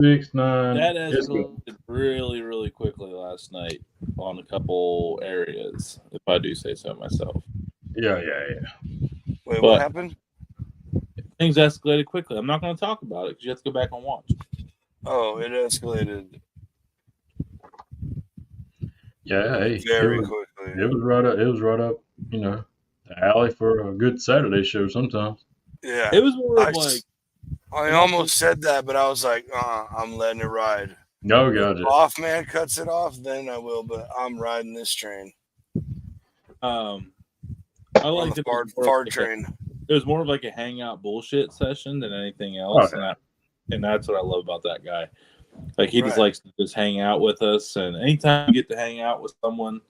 6-9. That escalated really, really quickly last night on a couple areas, if I do say so myself. Yeah. Wait, But what happened? things escalated quickly. I'm not going to talk about it because you have to go back and watch. Oh, it escalated. Yeah, hey, very quickly. It was right up. It was right up. The alley for a good Saturday show. Sometimes. Yeah, It was more of like I almost said that, but I was like, I'm letting it ride. No, gotcha. Off man cuts it off, then I will. But I'm riding this train. I like the far train. It was more of like a hangout bullshit session than anything else, and that's what I love about that guy. Like he just likes to just hang out with us, and anytime you get to hang out with someone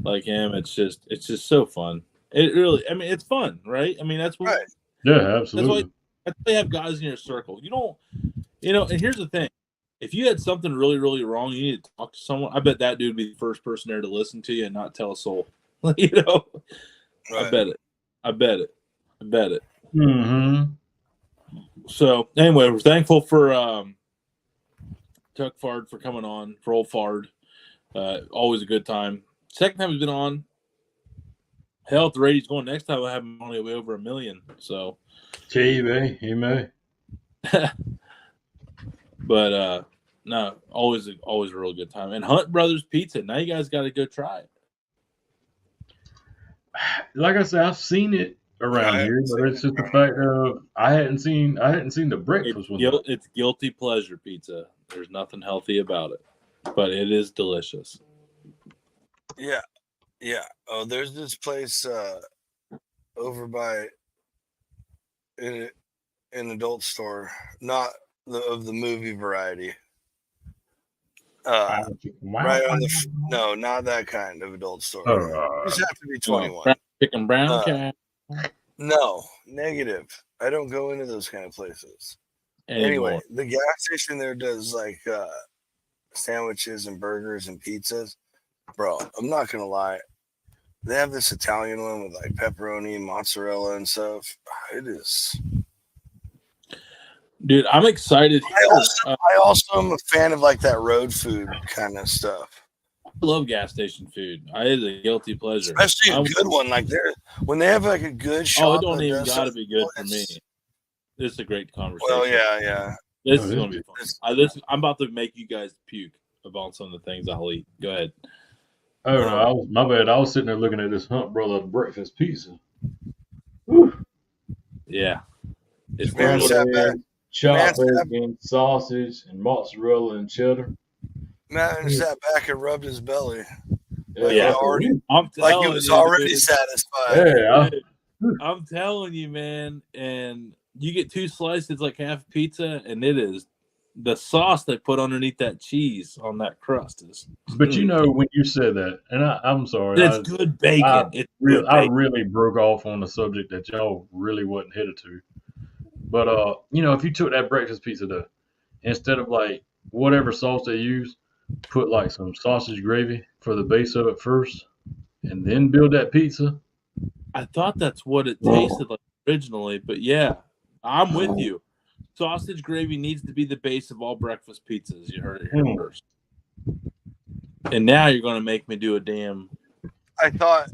like him, it's just so fun. It really, I mean, it's fun, right? I mean, that's what. Yeah, absolutely. That's why they have guys in your circle. You don't, And here's the thing: if you had something really, really wrong, you need to talk to someone. I bet that dude would be the first person there to listen to you and not tell a soul. Right. I bet it. Mm-hmm. So anyway, we're thankful for Tuck Fard for coming on, for old Fard. Always a good time. Second time he's been on. Hell, if the ratings going next time, we'll have him only way over 1 million. So, he may. But no, always a real good time. And Hunt Brothers Pizza. Now you guys got to go try it. Like I said, I've seen it around here, but it's just the fact of I hadn't seen the breakfast one. It's guilty pleasure pizza. There's nothing healthy about it, but it is delicious. Yeah. Oh, there's this place over by an adult store, not of the movie variety. Right on no, not that kind of adult store. You just have to be 21. Chicken brown cat. No, negative. I don't go into those kind of places. Anyway, the gas station there does like sandwiches and burgers and pizzas. Bro, I'm not gonna lie. They have this Italian one with like pepperoni and mozzarella and stuff. It is. Dude, I'm excited. I also am a fan of like that road food kind of stuff. I love gas station food. It is a guilty pleasure. Especially a good one. Like when they have like a good shop. Oh, it don't even got to be good for me. This is a great conversation. Well, yeah. This is going to be fun. I'm about to make you guys puke about some of the things I'll eat. Go ahead. Oh, no, my bad. I was sitting there looking at this Hunt Brother breakfast pizza. Whew. Yeah. It's chopped bacon, sausage, and mozzarella and cheddar. Man sat back and rubbed his belly. Yeah. Like he was already satisfied. Yeah. I'm telling you, man. And you get 2 slices, like half pizza, and it is the sauce they put underneath that cheese on that crust is. But when you said that, and I'm sorry, it's good bacon. I really broke off on the subject that y'all really wasn't headed to. But if you took that breakfast pizza dough, instead of like whatever sauce they use, put like some sausage gravy for the base of it first, and then build that pizza. I thought that's what it tasted like originally, but yeah, I'm with you. Sausage gravy needs to be the base of all breakfast pizzas. You heard it here first. And now you're going to make me do a damn. How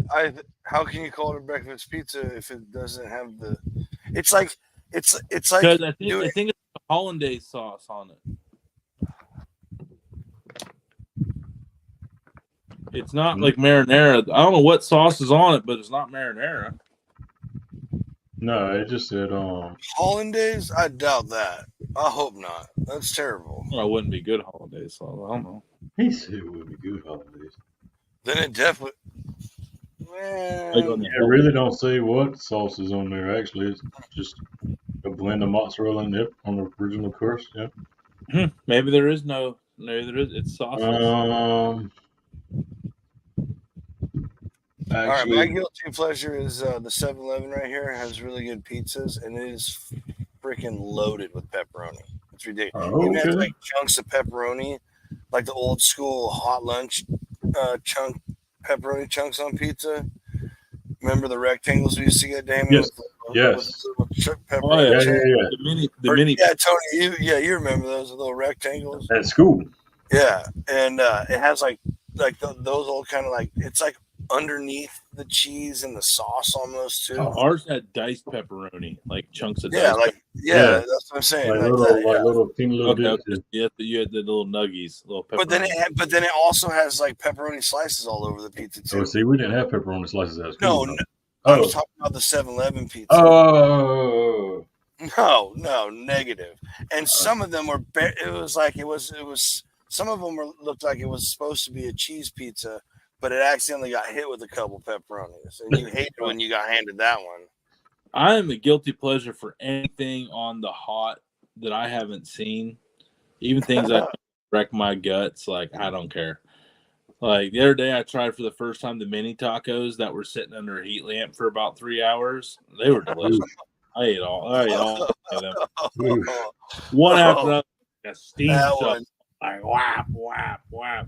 can you call it a breakfast pizza if it doesn't have the? It's like. Because I think it's a hollandaise sauce on it. It's not like marinara. I don't know what sauce is on it, but it's not marinara. No, it just said hollandaise. I doubt that. I hope not. That's terrible. Well, it wouldn't be good hollandaise sauce. I don't know. He said it would be good hollandaise. Then it definitely. Man. I really don't say what sauce is on there. Actually, it's just a blend of mozzarella and dip on the original course. Yeah. Maybe there is no. Maybe there is. It's sauce. All right, my guilty pleasure is the 7-Eleven right here has really good pizzas, and it is freaking loaded with pepperoni. It's ridiculous. It has like chunks of pepperoni, like the old school hot lunch pepperoni chunks on pizza. Remember the rectangles we used to get, Damon, with Yes. Pepperoni yeah. Yeah. The mini. Yeah, Tony, you remember those little rectangles? At school. Yeah, and it has like those old kind of like it's like underneath the cheese and the sauce almost too. Ours had diced pepperoni, like chunks of Yeah, diced. Yeah. that's what I'm saying. Like Like little, that, like yeah. little teeny little Okay, bits. you had the little nuggies, little pepperoni. But then it also has like pepperoni slices all over the pizza too. Oh, see, we didn't have pepperoni slices at school. No, I was talking about the 7-Eleven pizza. Oh. No, negative. And some of them were. It was. Some of them looked like it was supposed to be a cheese pizza, but it accidentally got hit with a couple pepperonis, and you hated when you got handed that one. I am a guilty pleasure for anything on the hot that I haven't seen, even things that wreck my guts. Like I don't care. Like the other day, I tried for the first time the mini tacos that were sitting under a heat lamp for about 3 hours. They were delicious. I ate all of them. One after another, a steam stuff. Like whap, whap, whap.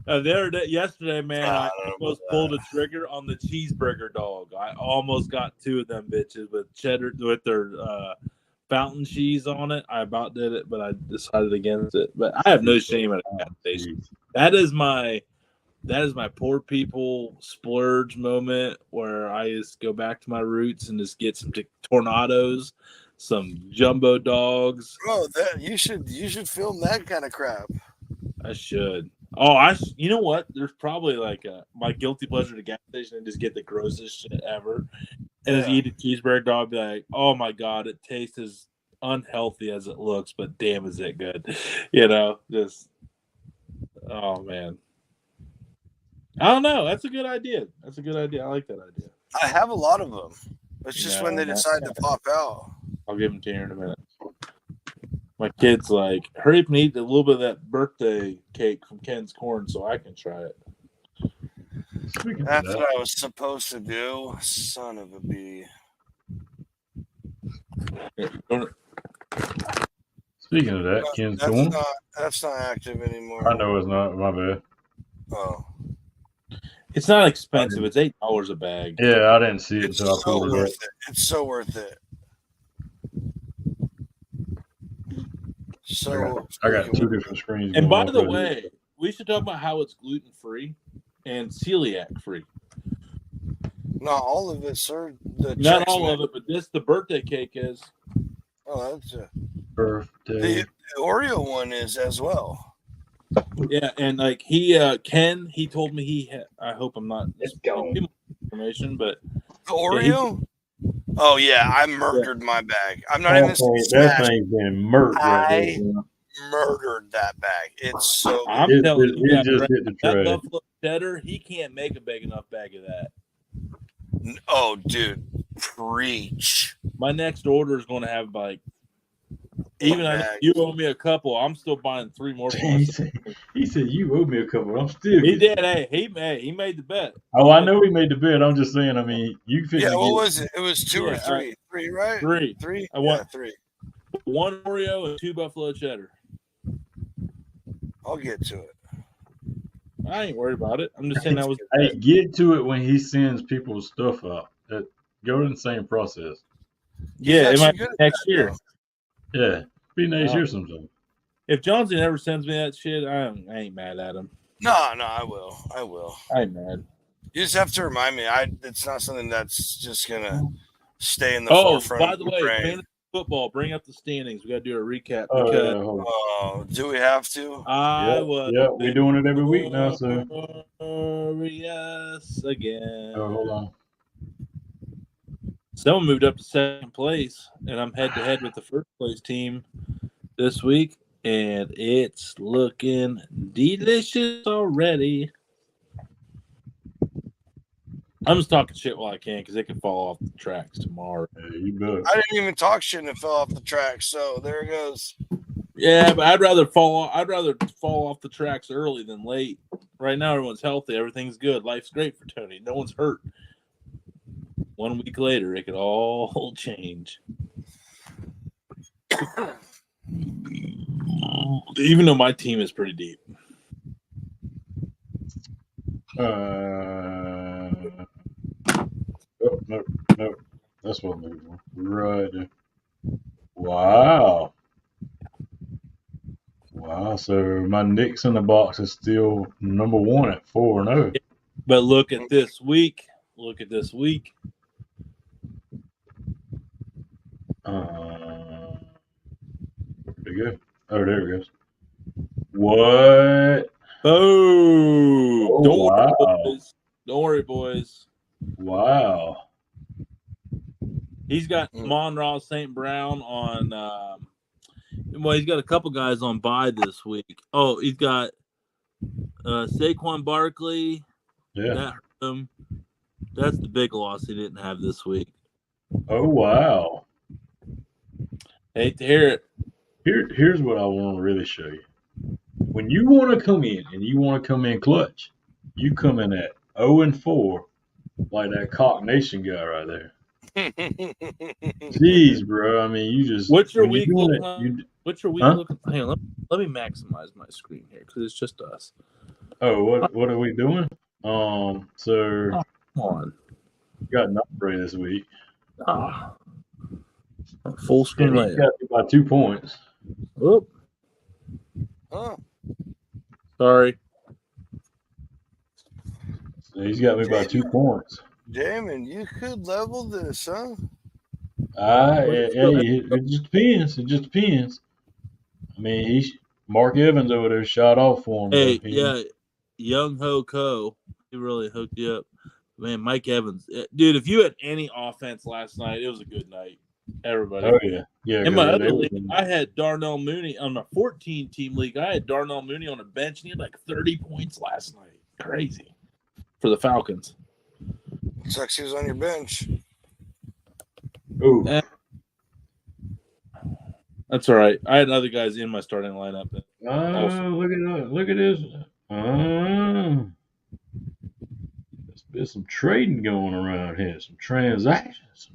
Yesterday, man, I almost pulled a trigger on the cheeseburger dog. I almost got 2 of them bitches with cheddar with their fountain cheese on it. I about did it, but I decided against it. But I have no shame at a gas station. That is my poor people splurge moment where I just go back to my roots and just get some tornadoes, some jumbo dogs. Bro, you should film that kind of crap. I should. Oh, you know what? There's probably like my guilty pleasure to gas station and just get the grossest shit ever. And just eat a cheeseburger dog, be like, oh my God, it tastes as unhealthy as it looks, but damn, is it good? You know, just, oh man. I don't know. That's a good idea. I like that idea. I have a lot of them. It's just when they decide to pop out. I'll give them to you in a minute. My kid's like, hurry up and eat a little bit of that birthday cake from Ken's Corn so I can try it. That's what I was supposed to do. Son of a bee. Speaking of that, Ken's Corn. That's not active anymore. I know it's not. My bad. Oh. It's not expensive. It's $8 a bag. Yeah, I didn't see it until I pulled it up. It's so worth it. So I got 2 different screens. And by the way, we should talk about how it's gluten free and celiac free. Not all of it, sir. Not all of it, but the birthday cake is. Oh, that's a birthday. The Oreo one is as well. Yeah, and like Ken, he told me I hope I'm not information, but the Oreo. Oh yeah, I murdered my bag. I'm not even that thing's been murdered. I murdered that bag. It's so. I'm telling you, that buffalo cheddar, he can't make a big enough bag of that. Oh, dude, preach! My next order is going to have like. Even I know you owe me a couple. I'm still buying 3 more. He said, "You owe me a couple." I'm still. He did. Hey, he made the bet. Oh, I know he made the bet. I'm just saying. I mean, you. Yeah. What was it? It was 2 or 3. 3, right? 3. 3. I want 3. 1 Oreo and 2 buffalo cheddar. I'll get to it. I ain't worried about it. I'm just saying that was. Hey, get to it when he sends people's stuff out. Go in the same process. Yeah, it might be next year. Yeah, be next year sometime. If Johnson ever sends me that shit, I ain't mad at him. No, I will. I ain't mad. You just have to remind me. It's not something that's just gonna stay in the forefront. Oh, by the way, fantasy football. Bring up the standings. We got to do a recap. Do we have to? Yeah, we're doing it every week now. So yes, again. Oh, hold on. Someone moved up to 2nd place, and I'm head-to-head with the 1st place team this week, and it's looking delicious already. I'm just talking shit while I can because it can fall off the tracks tomorrow. Yeah, you bet. I didn't even talk shit and it fell off the tracks, so there it goes. Yeah, but I'd rather fall off the tracks early than late. Right now, everyone's healthy. Everything's good. Life's great for Tony. No one's hurt. 1 week later, it could all change. Even though my team is pretty deep. No. That's what I'm looking for. Right there. Wow. Wow. So my Knicks in the box is still number 1 at 4-0. But look at this week. Look at this week. Where'd it go? Oh, there it goes. What? Boom! Oh, Don't wow. worry, boys. Don't worry, boys. Wow. He's got Monroe St. Brown on. Well, he's got a couple guys on bye this week. Oh, he's got Saquon Barkley. Yeah. That hurt him. That's the big loss he didn't have this week. Oh, wow. Hate to hear it. Here's what I want to really show you. When you want to come in and you want to come in clutch, you come in at 0-4, like that Cock Nation guy right there. Jeez, bro. I mean, you just. What's your week looking like? What's your week Huh? looking? Hang on, let me maximize my screen here because it's just us. Oh, what are we doing? So Come on. got Nombre this week. Full screen He got me by 2 points. Oop. Huh. Sorry. So he's got me by 2 points. Damon, you could level this, huh? It just depends. It just depends. I mean, Mark Evans over there shot off for him. Hey, yeah, Young Ho Ko, he really hooked you up. Man, Mike Evans, dude. If you had any offense last night, it was a good night. Everybody. Oh yeah, yeah. In my other league, I had Darnell Mooney on my 14-team league. I had Darnell Mooney on a bench, and he had like 30 points last night. Crazy for the Falcons. Sucks he was on your bench. Ooh. That's all right. I had other guys in my starting lineup. Look at this. There's some trading going around here. Some transactions.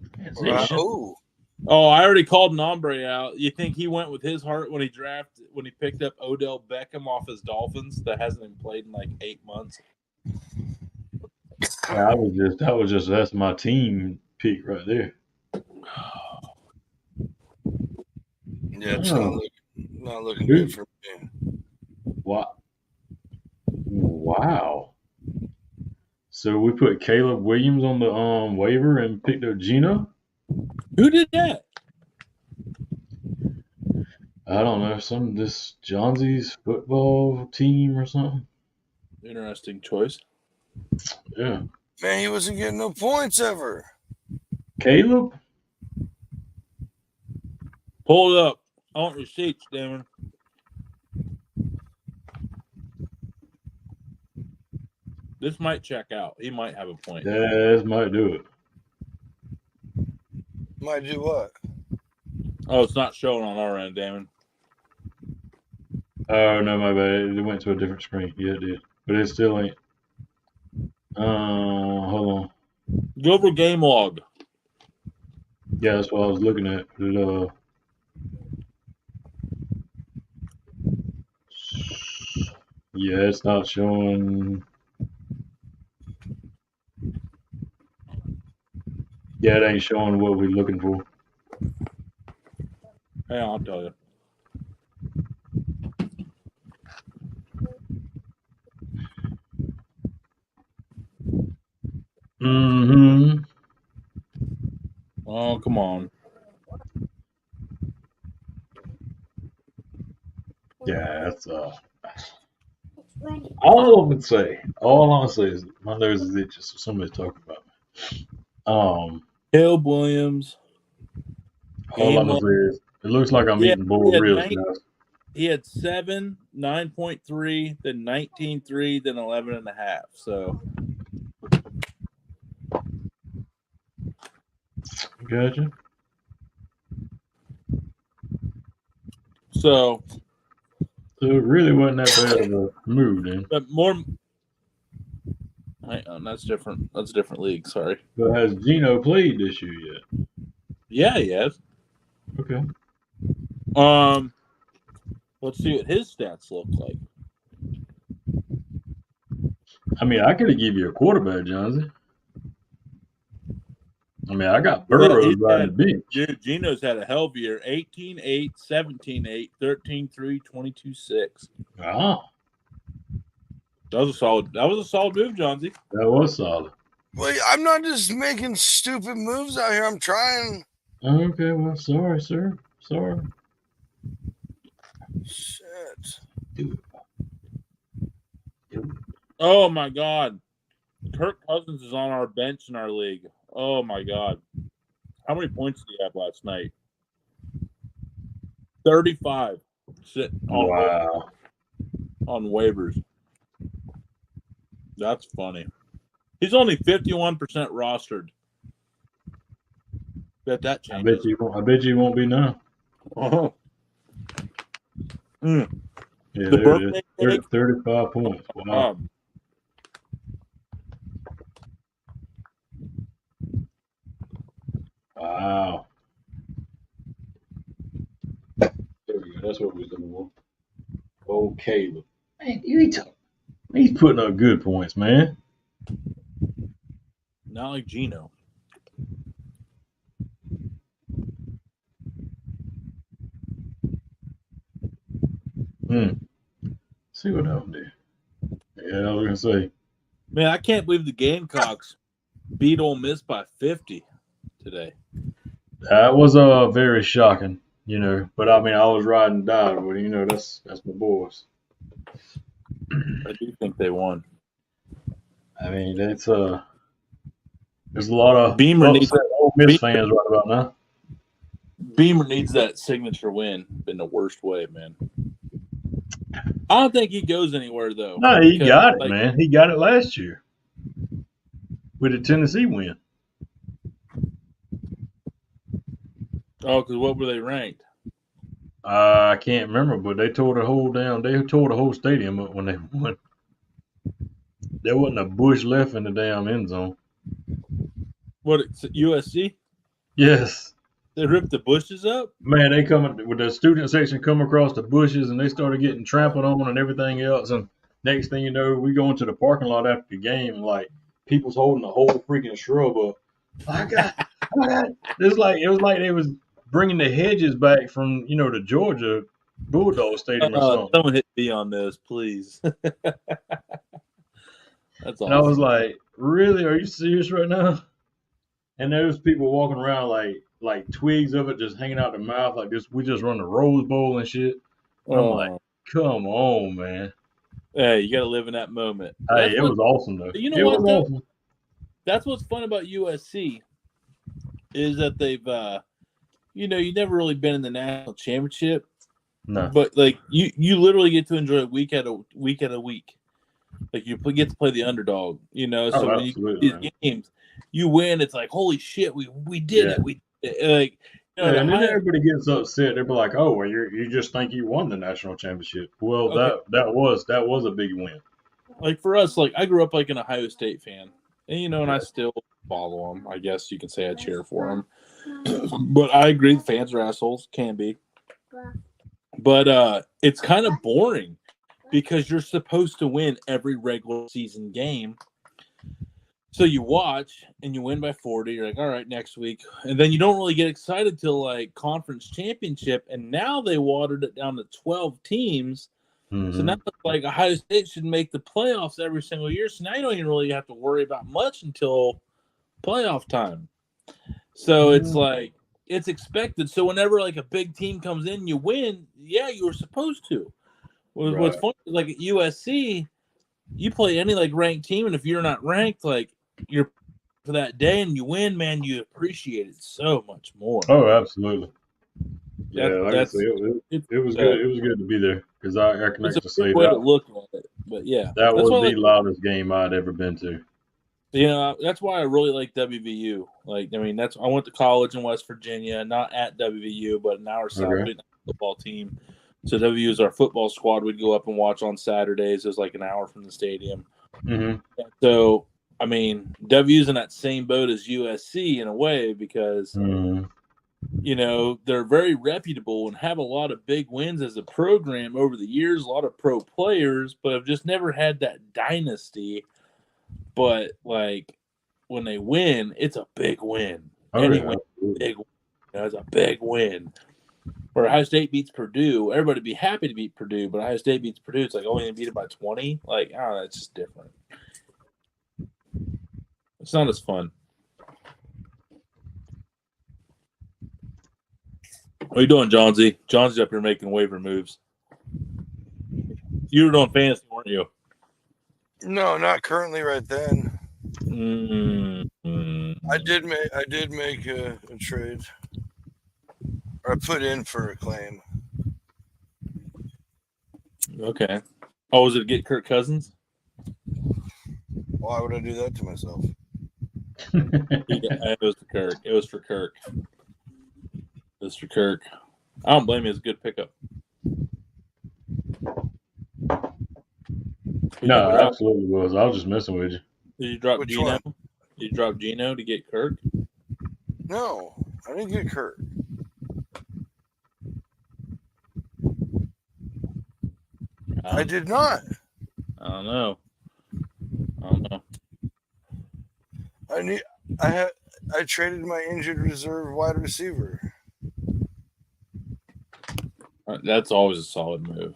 Oh, I already called Nombre out. You think he went with his heart when he picked up Odell Beckham off his Dolphins that hasn't been played in like 8 months? That's my team pick right there. Yeah, it's not looking good for me. What? Wow. So we put Caleb Williams on the waiver and picked up Gino? Who did that? I don't know. This Johnsy's football team or something. Interesting choice. Yeah. Man, he wasn't getting no points ever. Caleb? Pull it up. I want receipts, Damon. This might check out. He might have a point. This might do it. Might do what? Oh, it's not showing on our end, Damon. Oh, no, my bad. It went to a different screen. Yeah, it did. But it still ain't. Hold on. Go over game log. Yeah, that's what I was looking at. Yeah, it's not showing. Yeah, it ain't showing what we're looking for. Hang on, I'll tell you. Mm-hmm. Oh, come on. Yeah, that's all I can say. All I'm say is my nose is itching, so somebody's talking about me. Caleb Williams. All I'm gonna say is it looks like I'm eating boiled ribs, guys. He had 7, 9.3, then 19.3, then 11.5. So Gotcha. So it really wasn't that bad of a move then. But more. Hang on, that's different. That's a different league. Sorry. But has Gino played this year yet? Yeah, he has. Okay. Let's see what his stats look like. I mean, I could have give you a quarterback, Johnson. I mean, I got Burrows riding the bench. Dude, Geno's had a hell of a year. 18-8, 17-8, 13-3, 22-6. Wow. That was a solid move, Johnsy. That was solid. Well, I'm not just making stupid moves out here. I'm trying. Okay, well, sorry, sir. Sorry. Shit. Oh, my God. Kirk Cousins is on our bench in our league. Oh, my God. How many points did he have last night? 35. Sitting on waivers. That's funny. He's only 51% rostered. Bet that changes. I bet you won't be now. Oh. Yeah, there it is. 35 points. Wow. Wow. There we go. That's what we was looking for. Okay. Man, he's putting up good points, man. Not like Geno. See what else do. Yeah, I was gonna say. Man, I can't believe the Gamecocks beat Ole Miss by 50 today. That was very shocking, But I mean, I was riding die, but that's my boys. I do think they won. I mean, there's a lot of Beamer needs Ole Miss fans right about now. Beamer needs that signature win in the worst way, man. I don't think he goes anywhere though. No, he got it, man. He got it last year with the Tennessee win. Oh, because what were they ranked? I can't remember, but they tore the whole stadium up when they won. There wasn't a bush left in the damn end zone. What, USC? Yes. They ripped the bushes up? Man, they come with the student section come across the bushes and they started getting trampled on and everything else. And next thing you know, we go into the parking lot after the game and like people's holding the whole freaking shrub up. I got it. It was like they was bringing the hedges back from the Georgia Bulldog Stadium or something. Someone hit me on this, please. That's awesome. And I was like, really? Are you serious right now? And there's people walking around like twigs of it just hanging out their mouth like this. We just run the Rose Bowl and shit. And I'm like, come on, man. Hey, you got to live in that moment. Hey, it was awesome though. You know what? Awesome. That's what's fun about USC is that they've, you've never really been in the national championship. No. But like you literally get to enjoy it week at a week. Like you get to play the underdog. So when you get these games, you win. It's like holy shit, we did it. We like. And then everybody gets upset. They'll be like, "Oh, well, you just think you won the national championship." Well, okay. that was a big win. Like for us, like I grew up like an Ohio State fan, and and I still follow them. I guess you can say I cheer for them. But I agree, fans are assholes. Can be. But it's kind of boring because you're supposed to win every regular season game. So you watch and you win by 40. You're like, all right, next week. And then you don't really get excited till like conference championship. And now they watered it down to 12 teams. Mm-hmm. So now it's like Ohio State should make the playoffs every single year. So now you don't even really have to worry about much until playoff time. So it's like, it's expected. So whenever like a big team comes in, you win. Yeah, you were supposed to. What's funny is like at USC, you play any like ranked team, and if you're not ranked, like you're for that day and you win, man, you appreciate it so much more. Oh, absolutely. Yeah, like I said, it was good. It was good to be there because I can actually say that. To look at it, but yeah, that was the loudest game I'd ever been to. That's why I really like WVU. Like, I mean, I went to college in West Virginia, not at WVU, but an hour south of the football team. So WVU is our football squad. We'd go up and watch on Saturdays. It was like an hour from the stadium. Mm-hmm. So, I mean, WVU's in that same boat as USC in a way because, they're very reputable and have a lot of big wins as a program over the years, a lot of pro players, but have just never had that dynasty. But, like, when they win, it's a big win. And he went big. That was a big win. Where Ohio State beats Purdue, everybody would be happy to beat Purdue, but Ohio State beats Purdue, it's like, oh, they beat it by 20? Like, I don't know, it's just different. It's not as fun. What are you doing, Johnsy? Johnsy's up here making waiver moves. You were doing fantasy, weren't you? No, not currently right then. Mm-hmm. I did make a trade. Or I put in for a claim. Okay. Oh, was it to get Kirk Cousins? Why would I do that to myself? It was for Kirk. It was for Kirk. I don't blame you. It's a good pickup. No, it absolutely was. I was just messing with you. Did you drop Which Geno? one? Did you drop Geno to get Kirk? No, I didn't get Kirk. I did not. I don't know. I traded my injured reserve wide receiver. That's always a solid move.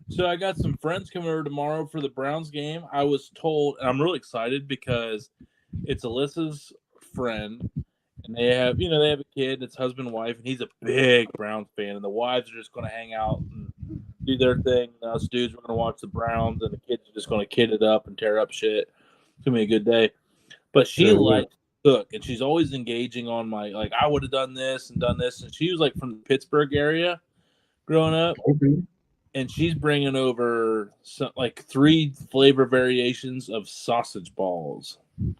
So I got some friends coming over tomorrow for the Browns game. I was told, and I'm really excited because it's Alyssa's friend, and they have a kid. It's husband and wife, and he's a big Browns fan. And the wives are just going to hang out and do their thing. And us dudes are going to watch the Browns, and the kids are just going to kid it up and tear up shit. It's going to be a good day. But she likes to cook, and she's always engaging on my, like, I would have done this. And she was, like, from the Pittsburgh area growing up. Okay. And she's bringing over like 3 flavor variations of sausage balls. And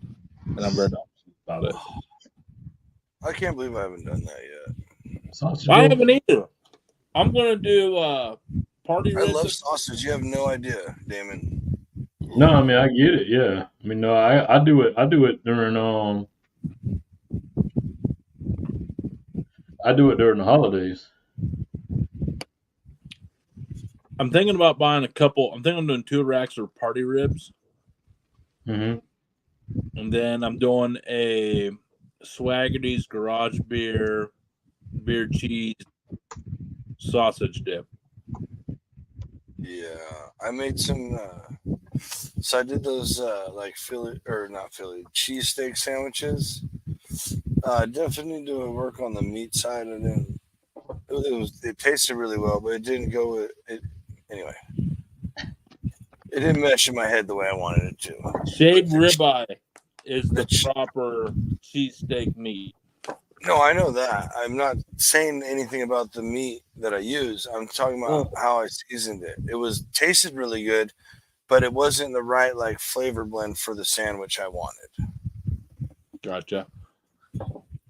I'm very excited about it. I can't believe I haven't done that yet. I haven't either. I'm going to do party ribs. I love sausage. You have no idea, Damon. No, I mean, I get it. Yeah. I mean, no, I do it. I do it during the holidays. I'm thinking about buying a couple. I'm thinking I'm doing 2 racks of party ribs. Mm-hmm. And then I'm doing a Swaggerty's garage beer cheese sausage dip. Yeah, I made some. So I did those like not Philly cheesesteak sandwiches. Definitely need to work on the meat side. It tasted really well, but it didn't go with it. Anyway, it didn't mesh in my head the way I wanted it to. Shaved ribeye is the proper cheesesteak meat. No, I know that. I'm not saying anything about the meat that I use. I'm talking about how I seasoned it. It tasted really good, but it wasn't the right like flavor blend for the sandwich I wanted. Gotcha.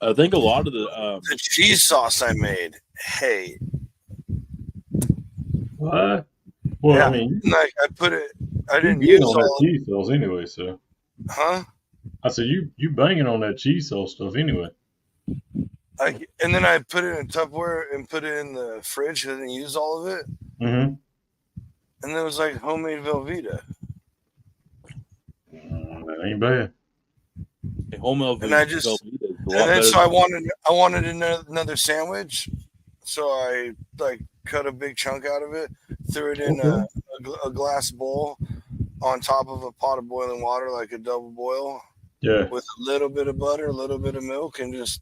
I think a lot of the cheese sauce I made. Hey. What? Well, yeah, I mean, like I put it. I didn't use all that cheese sauce anyway. So, I said you banging on that cheese sauce stuff anyway. And then I put it in a Tupperware and put it in the fridge. I didn't use all of it. Mm-hmm. And it was like homemade Velveeta. That ain't bad. Homemade and I just and then so I wanted another sandwich, so I like cut a big chunk out of it, threw it in a glass bowl on top of a pot of boiling water, like a double boil. Yeah. With a little bit of butter, a little bit of milk, and just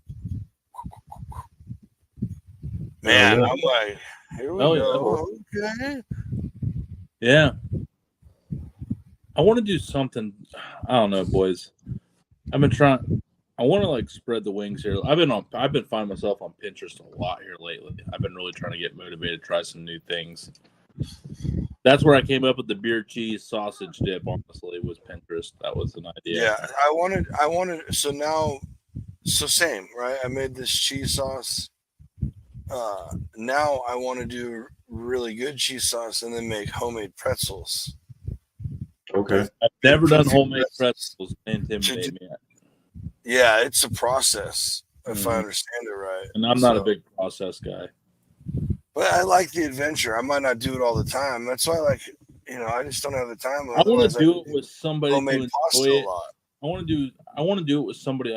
man, I'm like, here we go. Okay. Yeah. I want to do something. I don't know, boys. I've been trying. I want to like spread the wings here. I've been finding myself on Pinterest a lot here lately. I've been really trying to get motivated to try some new things. That's where I came up with the beer cheese sausage dip. Honestly, was Pinterest. That was an idea. Yeah, I wanted. So same, right? I made this cheese sauce. Now I want to do really good cheese sauce and then make homemade pretzels. Okay. I've never done homemade pretzels. They intimidate me. Yeah, it's a process, if I understand it right. And I'm not a big process guy. But I like the adventure. I might not do it all the time. That's why, like, I just don't have the time. I want Otherwise, to do it with somebody to homemade enjoy pasta a it. lot. I want to do it with somebody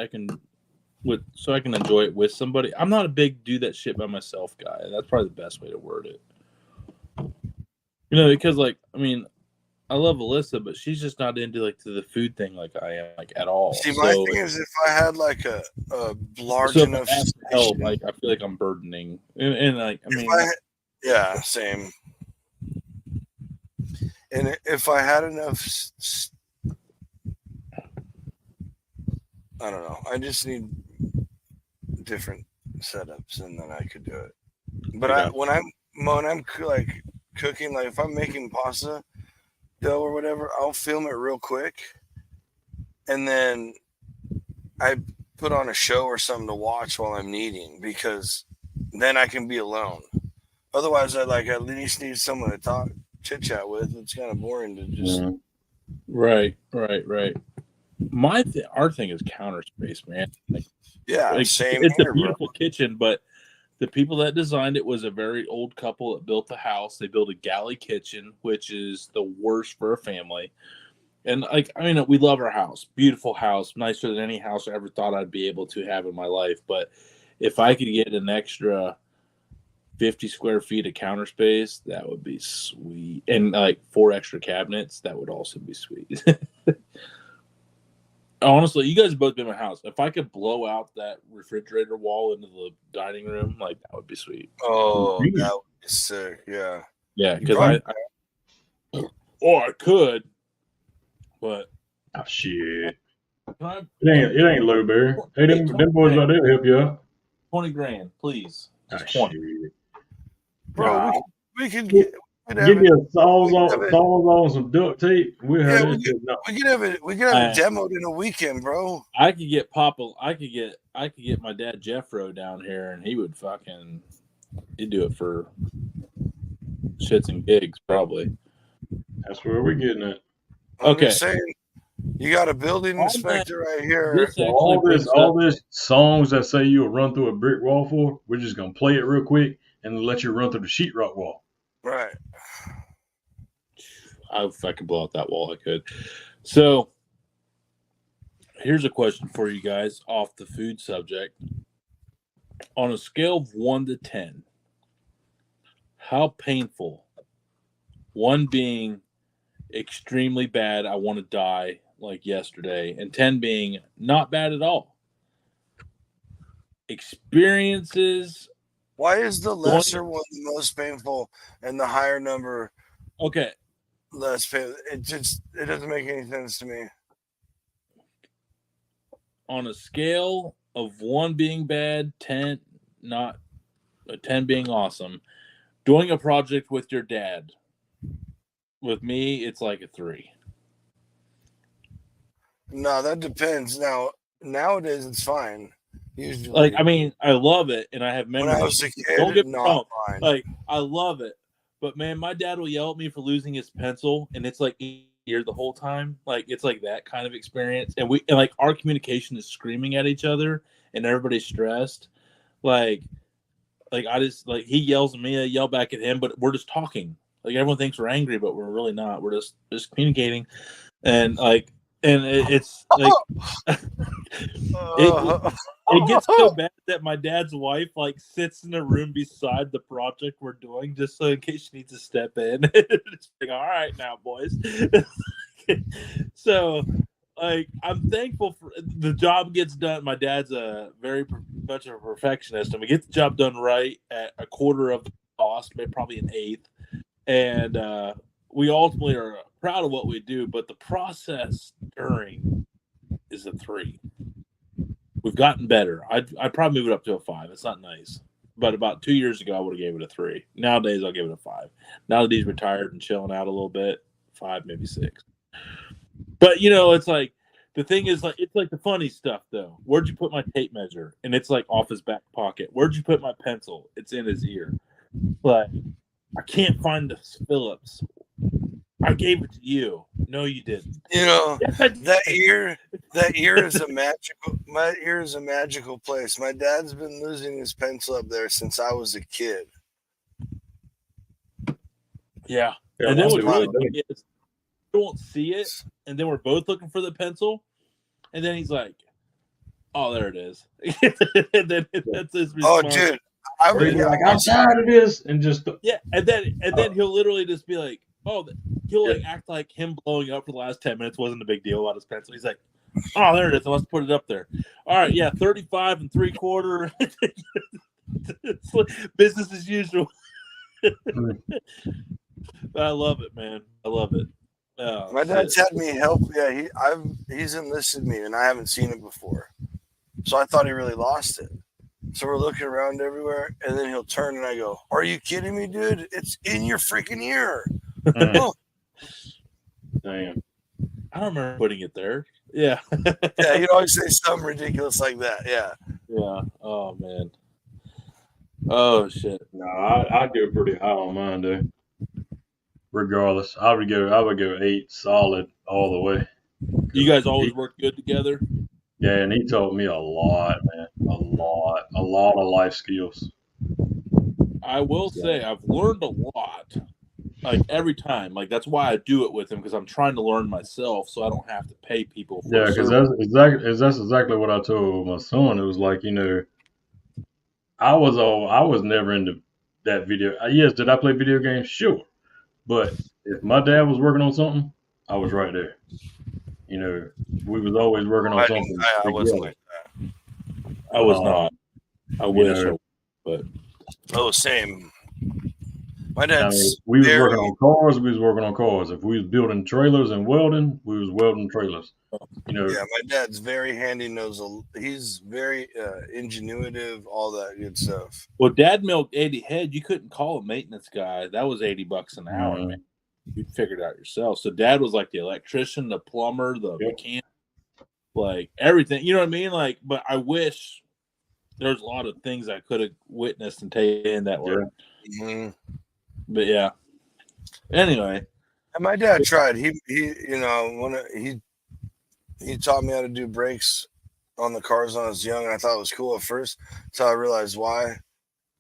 so I can enjoy it with somebody. I'm not a big do that shit by myself guy. That's probably the best way to word it. Because I love Alyssa, but she's just not into to the food thing like I am at all. See, my thing is if I had like a large enough station, help, I feel like I'm burdening, yeah, same. And if I had enough, I don't know. I just need different setups, and then I could do it. But when I'm like cooking, like if I'm making pasta dough or whatever, I'll film it real quick, and then I put on a show or something to watch while I'm kneading, because then I can be alone. Otherwise, I at least need someone to talk chit chat with. It's kind of boring to just. Right. Our thing is counter space, man. Same. It's a beautiful kitchen, but the people that designed it was a very old couple that built the house. They built a galley kitchen, which is the worst for a family. And we love our house, beautiful house, nicer than any house I ever thought I'd be able to have in my life. But if I could get an extra 50 square feet of counter space, that would be sweet. And 4 extra cabinets, that would also be sweet. Honestly, you guys have both been in my house. If I could blow out that refrigerator wall into the dining room, that would be sweet. Oh, that would be sick. Yeah. Yeah, because I could, but shit. It ain't low, Barry. Hey, them boys out there help you out. $20,000, please. Just 20. Shit. Bro, we could give you a saws on some duct tape. We could have it demoed in a weekend, bro. I could get I could get my dad Jeffro down here, and he'd do it for shits and gigs, probably. That's where we're getting it. Okay. Saying, you got a building inspector right here. All this songs that say you'll run through a brick wall for, we're just gonna play it real quick and let you run through the sheetrock wall. Right. If I could blow out that wall, I could. So here's a question for you guys off the food subject. On a scale of 1 to 10, how painful, 1 being extremely bad, I want to die like yesterday, and 10 being not bad at all, experiences. Why is the lesser one the most painful and the higher number less painful? It doesn't make any sense to me. On a scale of 1 being bad, 10 not, 10 being awesome, doing a project with your dad, with me, it's like a 3. No, that depends. Nowadays it's fine. Usually, I love it, and I have memories. When I was a kid, don't get me wrong. Fine. I love it, but man, my dad will yell at me for losing his pencil, and it's here the whole time. It's like that kind of experience, and our communication is screaming at each other, and everybody's stressed. I just he yells at me, I yell back at him, but we're just talking. Everyone thinks we're angry, but we're really not. We're just communicating, and it's it gets so bad that my dad's wife sits in the room beside the project we're doing, just so in case she needs to step in. It's all right now, boys. So I'm thankful for the job gets done. My dad's very much a perfectionist, and we get the job done right at a quarter of the cost, maybe probably an eighth. And we ultimately are proud of what we do, but the process during is a 3. We've gotten better. I'd probably move it up to a 5. It's not nice, but about 2 years ago, I would have gave it a 3. Nowadays, I'll give it a 5. Now that he's retired and chilling out a little bit, 5, maybe 6. But it's the thing is it's the funny stuff though. Where'd you put my tape measure? And it's off his back pocket. Where'd you put my pencil? It's in his ear. I can't find the Phillips. I gave it to you. No, you didn't. That ear is a magical. My ear is a magical place. My dad's been losing his pencil up there since I was a kid. Yeah. Yeah, And then what's really one funny is we won't see it, and then we're both looking for the pencil, and then he's like, "Oh, there it is." And then that's his response. Oh, dude, I Or would he'd be like, I'm tired of this, and just Yeah, and then he'll literally just be like, "Oh," he'll like act like him blowing up for the last 10 minutes wasn't a big deal about his pencil. He's like, "Oh, there it is. Let's put it up there." All right, yeah, 35 3/4. It's like business as usual. I love it, man. I love it. Oh, my dad's had me help. Yeah, he's enlisted me, and I haven't seen it before, so I thought he really lost it. So we're looking around everywhere, and then he'll turn, and I go, "Are you kidding me, dude? It's in your freaking ear!" Oh. Damn. I don't remember putting it there. Yeah. Yeah, he'd always say something ridiculous like that. Yeah. Yeah. Oh man. Oh shit. No, I'd go pretty high on mine, dude. Regardless, I would go 8 solid all the way. You guys always work good together? Yeah, and he taught me a lot, man. A lot of life skills. I will say I've learned a lot. Like every time. Like that's why I do it with him, because I'm trying to learn myself so I don't have to pay people for Yeah, because that's exactly what I told my son. It was like, I was never into that video. Yes, did I play video games? Sure. But if my dad was working on something, I was right there. We was always working on something. I wasn't like that. I was not. I wish I was, but oh, same. My dad's we was working on cars. We was working on cars. If we was building trailers and welding, we was welding trailers. Yeah, my dad's very handy. He's very ingenuitive. All that good stuff. Well, Dad milked 80 head. You couldn't call a maintenance guy. That was $80 an hour, man. You'd figure it out yourself. So Dad was like the electrician, the plumber, the mechanic, like everything. You know what I mean? Like, but I wish there's a lot of things I could have witnessed and taken in that were. Mm-hmm. But yeah. Anyway, and my dad tried. He taught me how to do brakes on the cars when I was young, and I thought it was cool at first. So I realized why,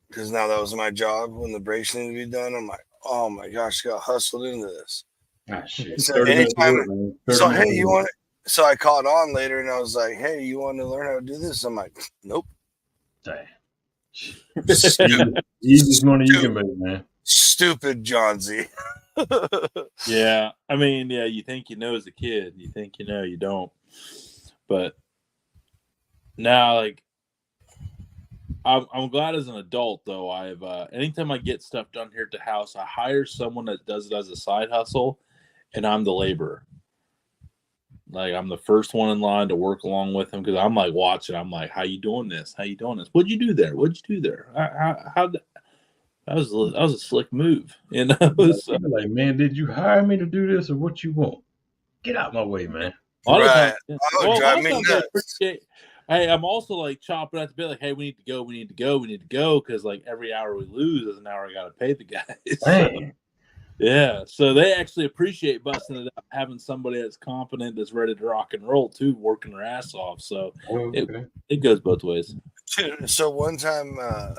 because now that was my job when the brakes needed to be done. I'm like, oh my gosh, got hustled into this. Ah, shit. So anytime, so hey, you want it? So I caught on later, and I was like, hey, you want to learn how to do this? I'm like, nope. Damn. Easiest money you can make, man. Stupid John Z. Yeah, I mean, yeah, you think you know as a kid, you think you know, you don't. But now, like, I'm glad as an adult though. I've anytime I get stuff done here at the house, I hire someone that does it as a side hustle, and I'm the laborer. Like I'm the first one in line to work along with him because I'm like watching. I'm like, how you doing this? How you doing this? What'd you do there? What'd you do there? How that was a slick move, you know. So, like, man, did you hire me to do this or what you want? Get out my way, man. A lot right. of times, well, drive me nuts. Hey, I'm also like chopping at the bit, like, hey, we need to go, because like every hour we lose is an hour I got to pay the guys. So, yeah, so they actually appreciate busting it up, having somebody that's competent, that's ready to rock and roll too, working their ass off. So it goes both ways. So one time, I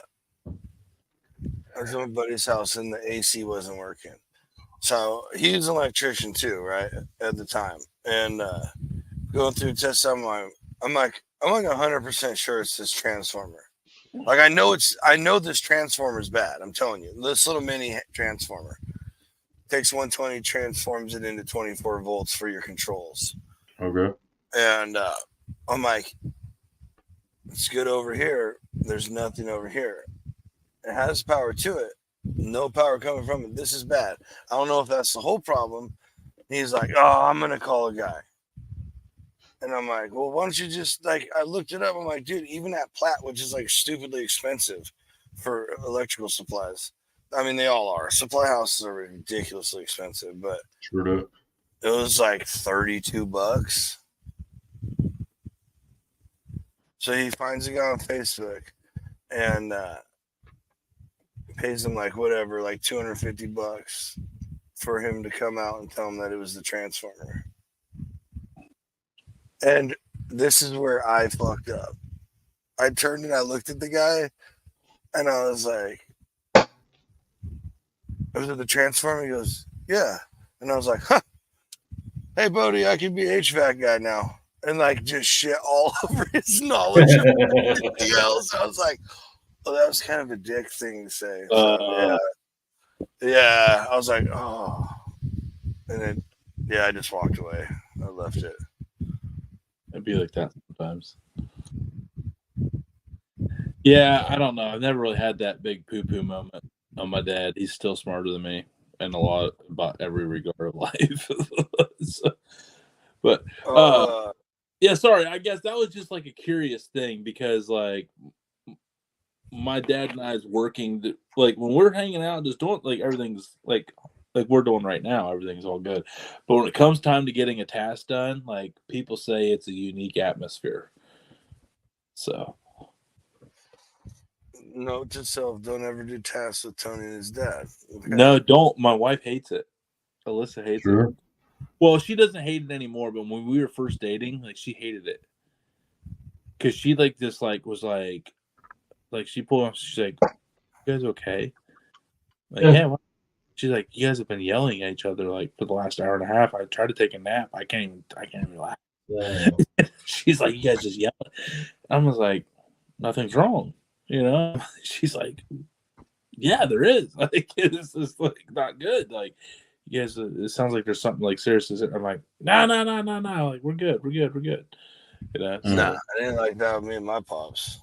was at my buddy's house and the AC wasn't working. So he was an electrician too, right, at the time. And going through test, I'm like 100% sure it's this transformer. Like I know this transformer is bad. I'm telling you, this little mini transformer takes 120, transforms it into 24 volts for your controls. Okay. And I'm like, it's good over here. There's nothing over here. It has power to it. No power coming from it. This is bad. I don't know if that's the whole problem. He's like, oh, I'm going to call a guy. And I'm like, well, why don't you just, like, I looked it up. I'm like, dude, even at Platt, which is like stupidly expensive for electrical supplies. I mean, they all are. Supply houses are ridiculously expensive, but True. It was like $32. So he finds a guy on Facebook and pays him like whatever, like $250 for him to come out and tell him that it was the transformer. And this is where I fucked up. I turned and I looked at the guy and I was like, was at the transformer. He goes, yeah. And I was like, huh. Hey, Bodie, I can be HVAC guy now. And like just shit all over his knowledge of everything else. I was like, oh, that was kind of a dick thing to say. So yeah. I was like, oh. And then I just walked away. I left it. It'd be like that sometimes. Yeah, I don't know. I've never really had that big poo-poo moment on my dad. He's still smarter than me in a lot about every regard of life. So, but yeah, sorry. I guess that was just like a curious thing because like my dad and I is working like when we're hanging out, just doing like everything's like we're doing right now. Everything's all good. But when it comes time to getting a task done, like people say it's a unique atmosphere. So. Note to self: don't ever do tasks with Tony and his dad. Okay? No, don't. My wife hates it. Alyssa hates it. Well, she doesn't hate it anymore, but when we were first dating, like she hated it because she like just like was like she pulled up. She's like, "You guys okay?" Like, yeah. What? She's like, "You guys have been yelling at each other like for the last hour and a half. I tried to take a nap. I can't even relax." Yeah. She's like, "You guys just yelling." I was like, "Nothing's wrong." You know, she's like, yeah, there is. Like, it's just like not good. Like, you guys, it sounds like there's something like serious. I'm like, no. Like, we're good. You know, so. Nah, I didn't like that with me and my pops.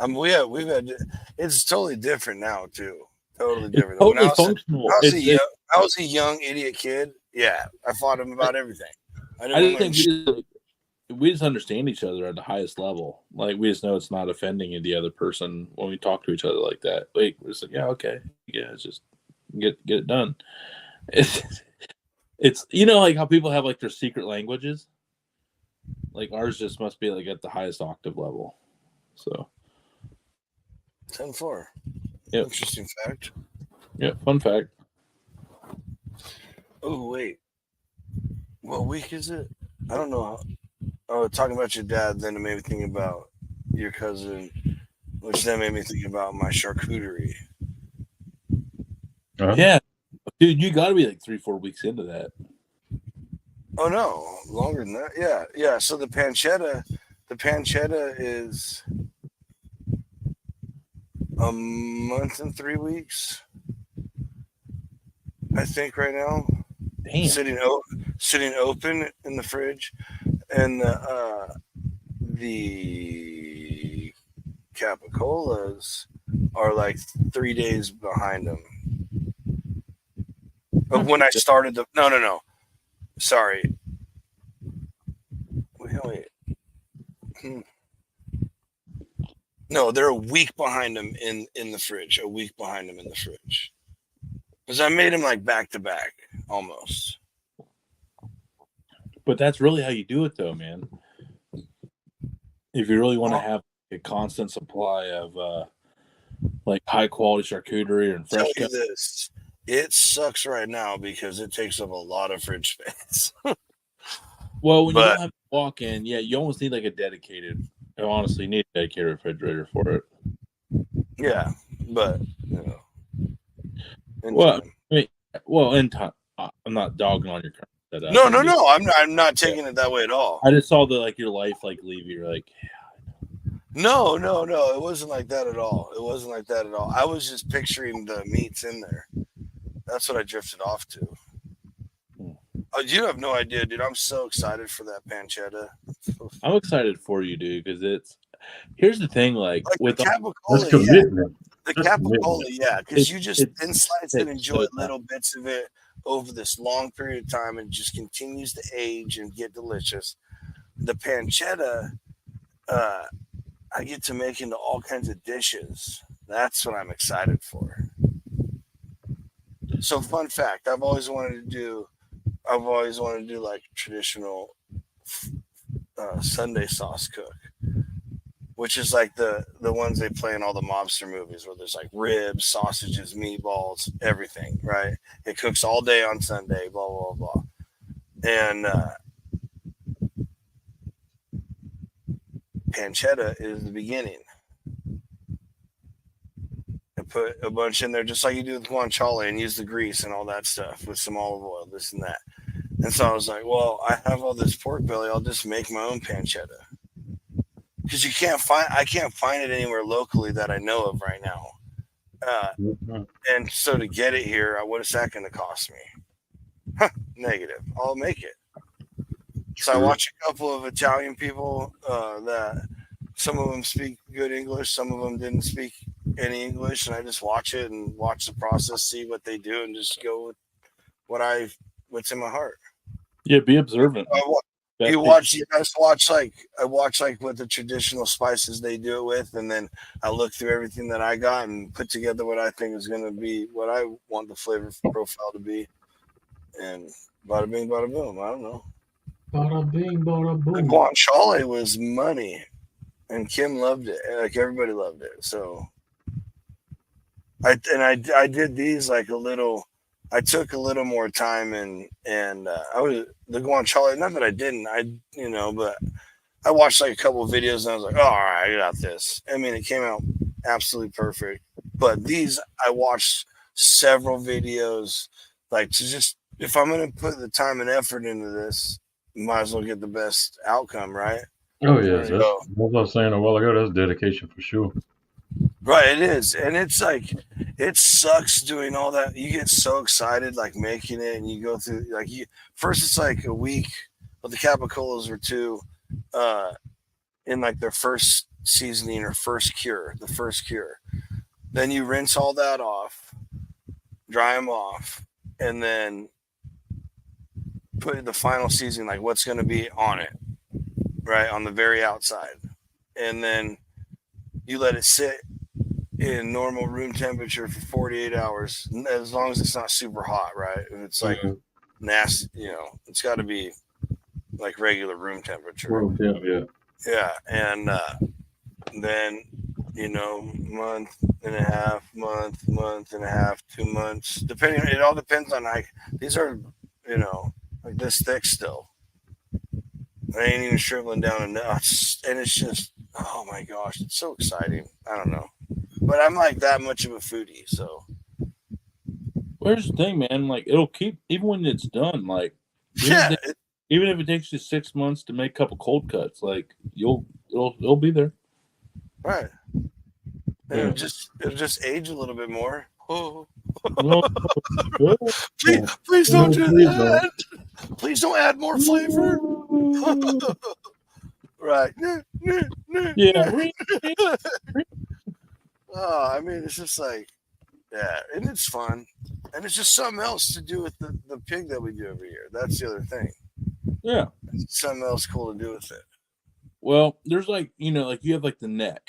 We've had. It's totally different now too. Totally different. It's totally functional. I was a young idiot kid. Yeah, I fought him about everything. I think we just understand each other at the highest level. Like we just know it's not offending the other person when we talk to each other like that. Like we're just like, yeah, okay, yeah, just get it done. It's you know like how people have like their secret languages. Like ours just must be like at the highest octave level. So 10-4. Yep. Interesting fact. Yeah, fun fact. Oh wait, what week is it? I don't know. Oh, talking about your dad, then it made me think about your cousin, which then made me think about my charcuterie. Yeah, dude, you got to be like 3-4 weeks into that. Oh no, longer than that. Yeah. So the pancetta is a month and 3 weeks, I think, right now. Damn. Sitting open in the fridge, and the capicolas are like 3 days behind them. But when I started no. Sorry. Wait. No, they're a week behind them in the fridge. A week behind them in the fridge. Because I made them like back to back, almost. But that's really how you do it, though, man. If you really want to have a constant supply of like high quality charcuterie and fresh. Tell you this, it sucks right now because it takes up a lot of fridge space. Well, when you don't have to walk in, yeah, you almost need like a dedicated. Honestly, you need a dedicated refrigerator for it. Yeah, but you know. In time. I'm not dogging on your current setup. No. I'm not taking it that way at all. I just saw your life like leave you. You're like, yeah. No. It wasn't like that at all. I was just picturing the meats in there. That's what I drifted off to. Oh, you have no idea, dude. I'm so excited for that pancetta. I'm excited for you, dude, because here's the thing, like with the capicola, the capicola, yeah, because you just then slice and enjoy little bits of it over this long period of time, and just continues to age and get delicious. The pancetta, I get to make into all kinds of dishes. That's what I'm excited for. So, fun fact: I've always wanted to do like traditional Sunday sauce cook, which is like the ones they play in all the mobster movies where there's like ribs, sausages, meatballs, everything, right? It cooks all day on Sunday, blah, blah, blah. And pancetta is the beginning. And put a bunch in there, just like you do with guanciale, and use the grease and all that stuff with some olive oil, this and that. And so I was like, well, I have all this pork belly. I'll just make my own pancetta. Because I can't find it anywhere locally that I know of right now. And so to get it here, what is that going to cost me? Negative. I'll make it. So I watch a couple of Italian people that some of them speak good English, some of them didn't speak any English, and I just watch it and watch the process, see what they do, and just go with what's in my heart. Yeah, be observant. I watch like what the traditional spices they do it with, and then I look through everything that I got and put together what I think is going to be what I want the flavor profile to be, and bada bing, bada boom. I don't know. Bada bing, bada boom. The guanciale was money, and Kim loved it. Like everybody loved it. So I did these like a little. I took a little more time and I was the guanciale. Not that I didn't, but I watched like a couple of videos and I was like, oh, all right, I got this. I mean, it came out absolutely perfect. But these, I watched several videos, like to just if I'm going to put the time and effort into this, might as well get the best outcome, right? Oh yeah, that's what I was saying a while ago. That's dedication for sure. Right, it is, and it's like it sucks doing all that. You get so excited, like making it, and you go through like first. It's like a week, but the capicolas were two, in like their first seasoning or first cure, the first cure. Then you rinse all that off, dry them off, and then put the final seasoning, like what's going to be on it, right on the very outside, and then you let it sit in normal room temperature for 48 hours, as long as it's not super hot, right? If it's like nasty, it's got to be like regular room temperature. Yeah, and then month and a half, 2 months, depending. It all depends on like these are like this thick still. I ain't even shriveling down enough, and it's just oh my gosh, it's so exciting. I don't know. But I'm like that much of a foodie, so. Well, here's the thing, man. Like it'll keep even when it's done. Like even if it takes you 6 months to make a couple cold cuts, like it'll be there. Right. And it'll just age a little bit more. Oh. Please don't do that. Please don't add more flavor. Right. Yeah. Oh, I mean, it's just like, yeah, and it's fun. And it's just something else to do with the pig that we do every year. That's the other thing. Yeah. It's something else cool to do with it. Well, there's like, like you have like the neck.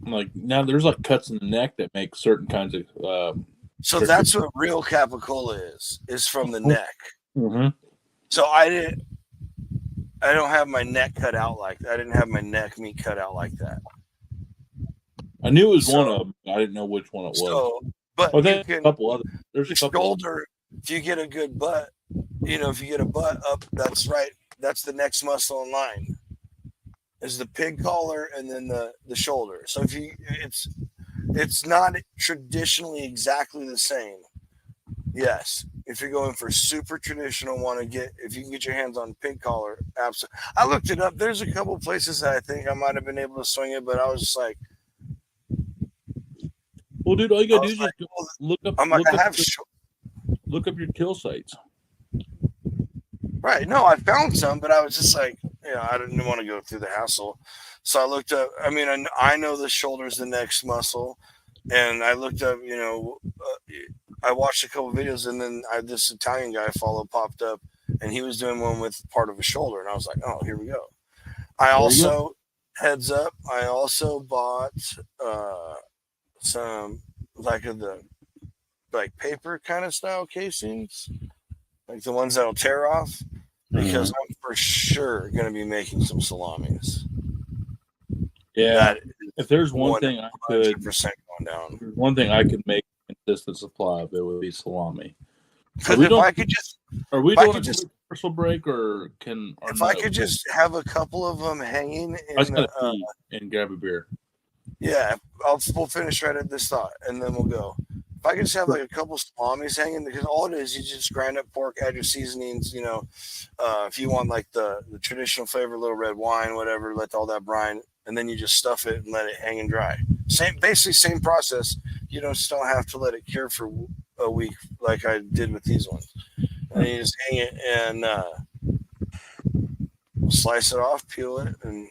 Like now there's like cuts in the neck that make certain kinds of. So that's what real capicola is from the neck. Mm-hmm. So I don't have my neck cut out like that. I didn't have my neck meat cut out like that. I knew it was one of them. I didn't know which one it was. So, but there's a couple other. There's a couple. Shoulder. If you get a good butt, if you get a butt up, that's right. That's the next muscle in line. Is the pig collar and then the shoulder. So if it's not traditionally exactly the same. Yes, if you're going for super traditional, if you can get your hands on pig collar, absolutely. I looked it up. There's a couple places that I think I might have been able to swing it, but I was just like, well, dude, all you gotta do is just look up. Look up your kill sites. Right. No, I found some, but I was just like, I didn't want to go through the hassle. So I looked up. I mean, I know the shoulder's the next muscle, and I looked up. I watched a couple videos, and then this Italian guy popped up, and he was doing one with part of a shoulder, and I was like, oh, here we go. Heads up, I also bought some like of the paper kind of style casings, like the ones that'll tear off, because I'm for sure going to be making some salamis. Yeah, if there's one thing I could, going down. One thing I could make a consistent supply of, it would be salami. Are we doing a commercial break, or can? Or if I could just have a couple of them hanging I just gotta pee and grab a beer. Yeah, we'll finish right at this thought, and then we'll go. If I could just have like a couple salamis hanging, because all it is, you just grind up pork, add your seasonings. If you want like the traditional flavor, little red wine, whatever, let all that brine, and then you just stuff it and let it hang and dry. Basically same process. You just don't have to let it cure for a week like I did with these ones. And you just hang it and slice it off, peel it, and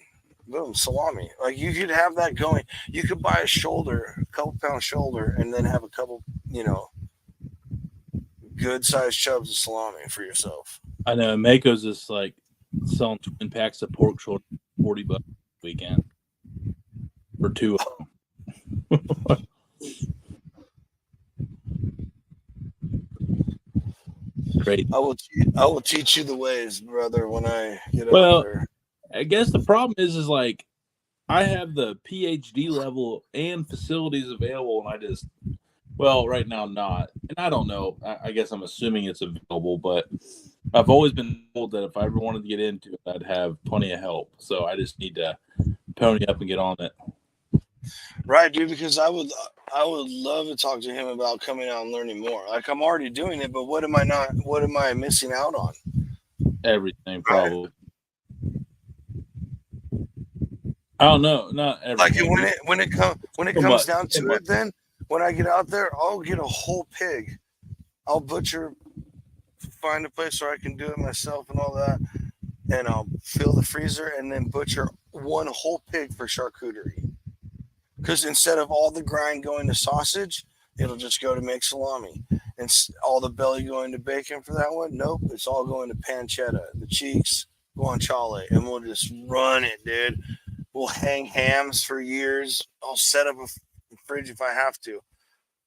boom, salami. Like you could have that going. You could buy a couple pound shoulder, and then have a couple, good sized chubs of salami for yourself. I know Mako's is like selling twin packs of pork shoulder for $40 weekend for 2 of them. Great. I will teach you the ways, brother, when I get out there. I guess the problem is like I have the PhD level and facilities available, and right now not. And I don't know. I guess I'm assuming it's available, but I've always been told that if I ever wanted to get into it, I'd have plenty of help. So I just need to pony up and get on it. Right, dude, because I would love to talk to him about coming out and learning more. Like I'm already doing it, but what am I missing out on? Everything, probably. Right. I don't know, not everything. Like when it comes down to it, then when I get out there, I'll get a whole pig. I'll butcher, find a place where I can do it myself and all that, and I'll fill the freezer and then butcher one whole pig for charcuterie. Because instead of all the grind going to sausage, it'll just go to make salami. And all the belly going to bacon for that one? Nope, it's all going to pancetta. The cheeks, guanciale. And we'll just run it, dude. We'll hang hams for years. I'll set up a fridge if I have to.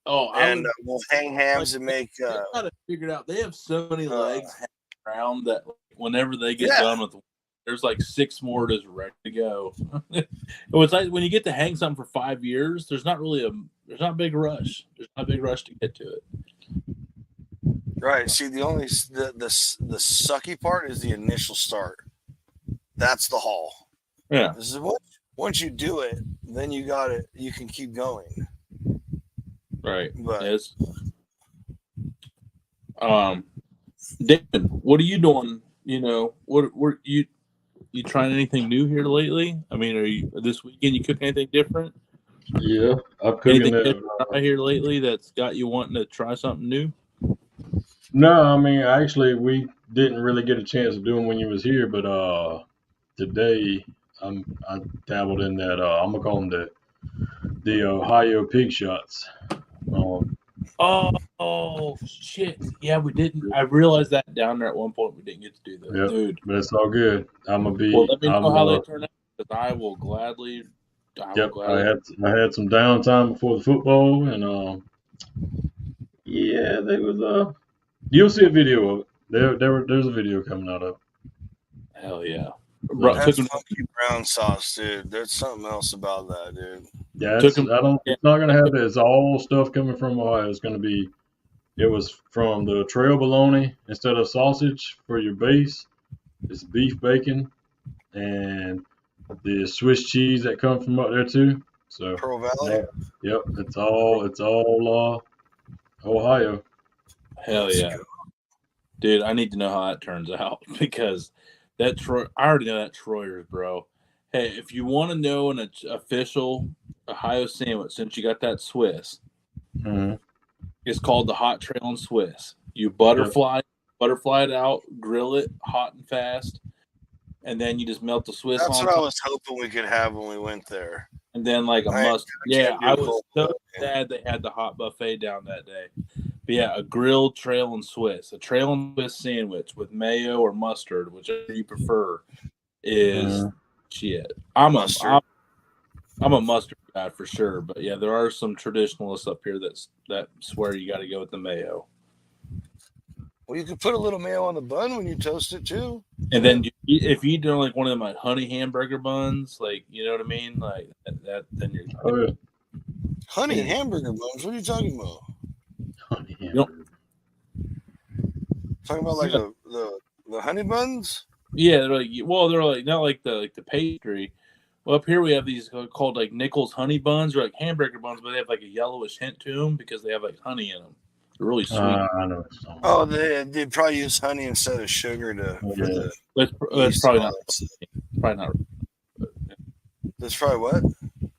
Oh, and we'll hang hams and make. I gotta figure it out. They have so many legs hanging around that whenever they get done with, there's like 6 more just ready to go. It's like when you get to hang something for 5 years, there's not a big rush. There's not a big rush to get to it. Right. See, the sucky part is the initial start. That's the haul. Yeah. This is once you do it, then you got it. You can keep going. Right. But yes. David, what are you doing? What you trying anything new here lately? I mean, are you this weekend? You cook anything different? Yeah, I'm cooking anything right here lately that's got you wanting to try something new. No, I mean, actually, we didn't really get a chance to do them when you was here, but today I dabbled in that. I'm gonna call them the Ohio pig shots. Oh shit! Yeah, we didn't. I realized that down there at one point we didn't get to do that, dude. But it's all good. I'm gonna be. Well, let me know how they turn out, because I will gladly. I had some downtime before the football, and they was You'll see a video of it. There's a video coming out of it. Hell yeah! That's funky brown sauce, dude. There's something else about that, dude. Yeah, it's not gonna have that. It's all stuff coming from Ohio. It's gonna be. It was from the trail bologna instead of sausage for your base. It's beef bacon and the Swiss cheese that comes from up there too. So Pearl Valley. Yep, it's all Ohio. Hell yeah, dude! I need to know how that turns out, because I already know that Troyer's, bro. Hey, if you want to know an official Ohio sandwich, since you got that Swiss, it's called the Hot Trail and Swiss. You butterfly it out, grill it hot and fast, and then you just melt the Swiss on top. That's what I was hoping we could have when we went there. And then like a mustard. Yeah, I was so sad they had the hot buffet down that day. But yeah, a grilled trail and Swiss. A trail and Swiss sandwich with mayo or mustard, whichever you prefer, is shit. I'm a mustard guy for sure. But yeah, there are some traditionalists up here that swear you got to go with the mayo. Well, you could put a little mayo on the bun when you toast it too. And then if you do like one of them like honey hamburger buns, like, you know what I mean, like that, then you're honey hamburger buns. What are you talking about? Honey hamburger. Talking about like the honey buns? Yeah, they're like not like the pastry, Well, up here we have these called like Nichols honey buns, or like hamburger buns, but they have like a yellowish hint to them because they have like honey in them. They're really sweet. I know. Oh, they probably use honey instead of sugar for the. That's probably not. Probably not. That's probably what?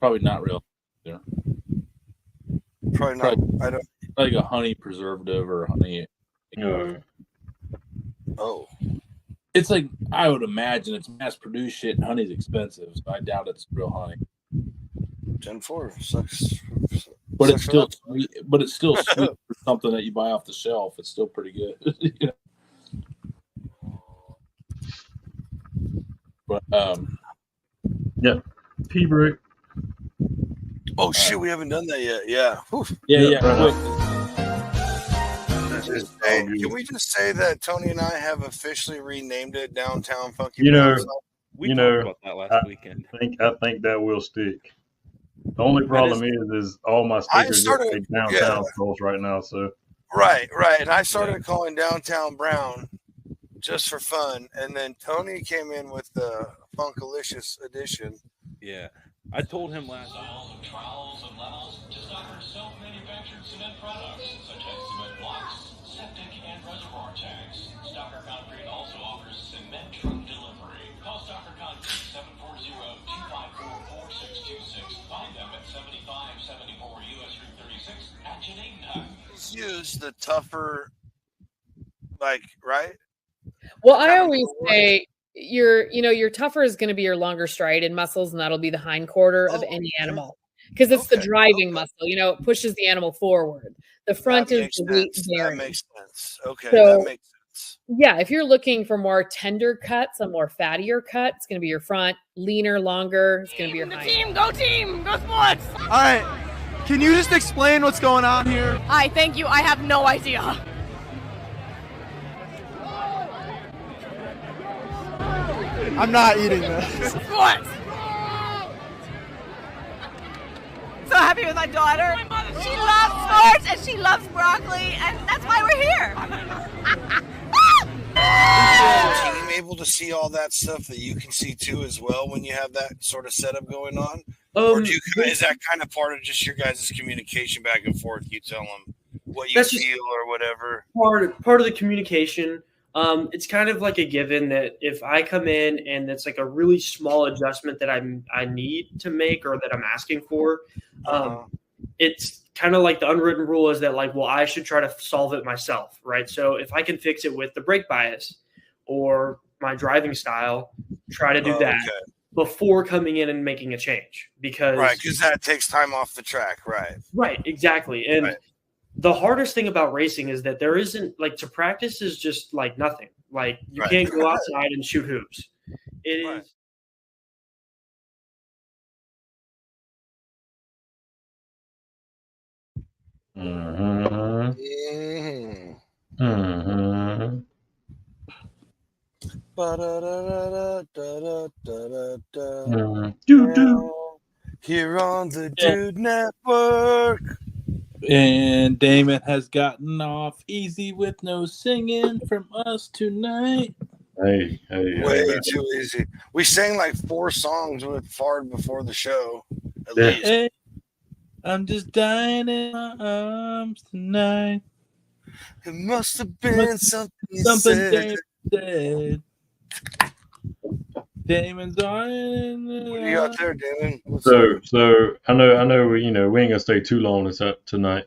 Probably not real. Yeah. Probably not. I don't. Like a honey preservative or honey. Oh. It's like, I would imagine it's mass-produced shit, and honey's expensive, so I doubt it's real honey. 10-4 sucks. But it's still sweet. But it's still sweet for something that you buy off the shelf. It's still pretty good. You know? But yeah, pea break. Oh shit, we haven't done that yet. Yeah. Whew. Yeah. Can we just say that Tony and I have officially renamed it Downtown Funky? We talked about that last weekend. I think that will stick. The only problem is all my stickers say Downtown Pulse right now. So right, and I started calling Downtown Brown just for fun, and then Tony came in with the Funkalicious edition. Yeah, I told him last. Trowels and levels to stock self-manufactured cement products such as cement blocks, septic and reservoir tanks. Stocker Concrete also offers cement truck delivery. Call Stocker Concrete 740-254-4626. Find them at 7574 US Route 36 at Geneva. Use the tougher, right? Well, I always say your tougher is going to be your longer striated muscles, and that'll be the hind quarter of any animal because it's the driving muscle. It pushes the animal forward. The front is the weight bearing. That makes sense. Okay, so, that makes sense. Yeah, if you're looking for more tender cuts, a more fattier cut, it's going to be your front. Leaner, longer, it's going to be your hind. Go team, go sports! All right, can you just explain what's going on here? Hi, thank you. I have no idea. I'm not eating this. Sports! So happy with my daughter. She loves sports and she loves broccoli, and that's why we're here. Is the team able to see all that stuff that you can see too as well when you have that sort of setup going on? Or is that kind of part of just your guys' communication back and forth? You tell them what you feel or whatever? Part of the communication. It's kind of like a given that if I come in and it's like a really small adjustment that I need to make or that I'm asking for, it's kind of like the unwritten rule is that I should try to solve it myself, right? So if I can fix it with the brake bias or my driving style, try to do that before coming in and making a change because that takes time off the track, right, exactly, and. The hardest thing about racing is that there isn't to practice is just nothing. You can't go outside and shoot hoops. It is. Here on the Dude Network. And Damon has gotten off easy with no singing from us tonight. Hey. Way too easy. We sang 4 songs with Fard before the show. At least. Hey, I'm just dying in my arms tonight. It must have been something said. Damon's dying. What do you got there, Damon? So I know we ain't gonna stay too long tonight.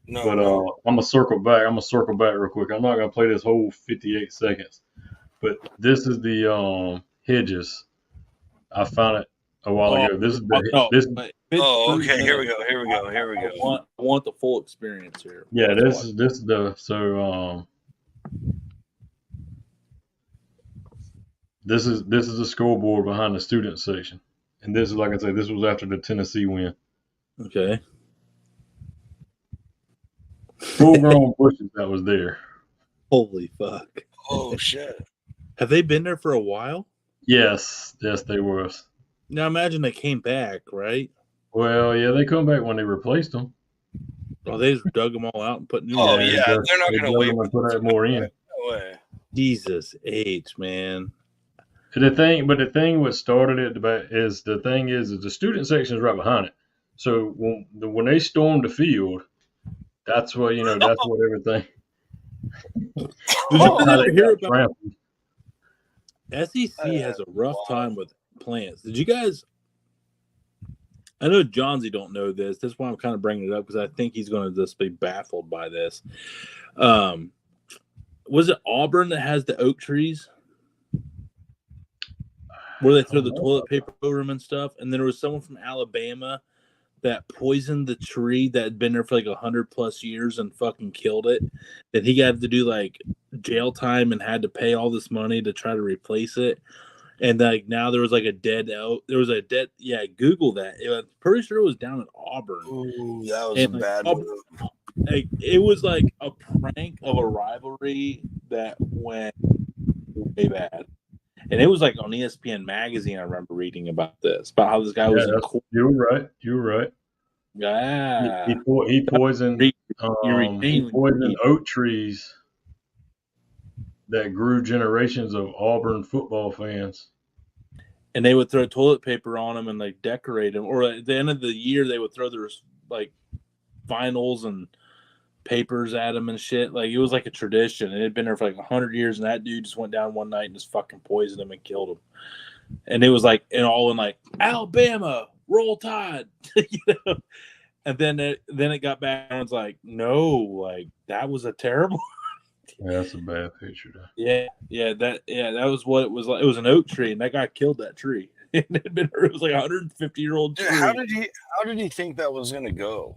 No, but I'm gonna circle back. Real quick. I'm not gonna play this whole 58 seconds. But this is the Hedges. I found it a while ago. This is okay. Here we go. I want the full experience here. Yeah, this is the This is the scoreboard behind the student section, and this is like I said. This was after the Tennessee win. Okay. Full-grown bushes that was there. Holy fuck! Oh shit! Have they been there for a while? Yes, they were. Now imagine they came back, right? Well, yeah, they come back when they replaced them. Well, they just dug them all out and put new. Oh yeah, they're not going to wait and put that more in. No way. Jesus H, man. The thing what started it is the student section is right behind it. So when they stormed the field, that's what that's what everything. Did you That's guys how ever they hear got about trampled. SEC has a rough time with plants? Did you guys? I know Johnsy don't know this. That's why I'm kind of bringing it up, because I think he's going to just be baffled by this. Was it Auburn that has the oak trees where they throw the toilet paper over them and stuff? And then there was someone from Alabama that poisoned the tree that had been there for like 100+ years and fucking killed it. That he got to do like jail time and had to pay all this money to try to replace it. And like now there was like a dead elk. There was a dead. Yeah, Google that. I'm pretty sure it was down in Auburn. Ooh, that was And a like, bad Auburn, move. like it was like a prank of a rivalry that went way bad. And it was like on ESPN magazine. I remember reading about this, about how this guy was in court. You were right. You were right. Yeah, He poisoned oak trees that grew generations of Auburn football fans. And they would throw toilet paper on them and like decorate them. Or at the end of the year, they would throw their like vinyls and papers at them and shit. Like it was like a tradition. It had been there for like 100 years, and that dude just went down one night and just fucking poisoned him and killed him. And it was like, and all in like Alabama, roll Tide, you know. And then it got back and it's like, no, like that was a terrible. Yeah, that's a bad picture. That was what it was like. It was an oak tree, and that guy killed that tree. It was like a 150-year-old tree. How did he think that was gonna go?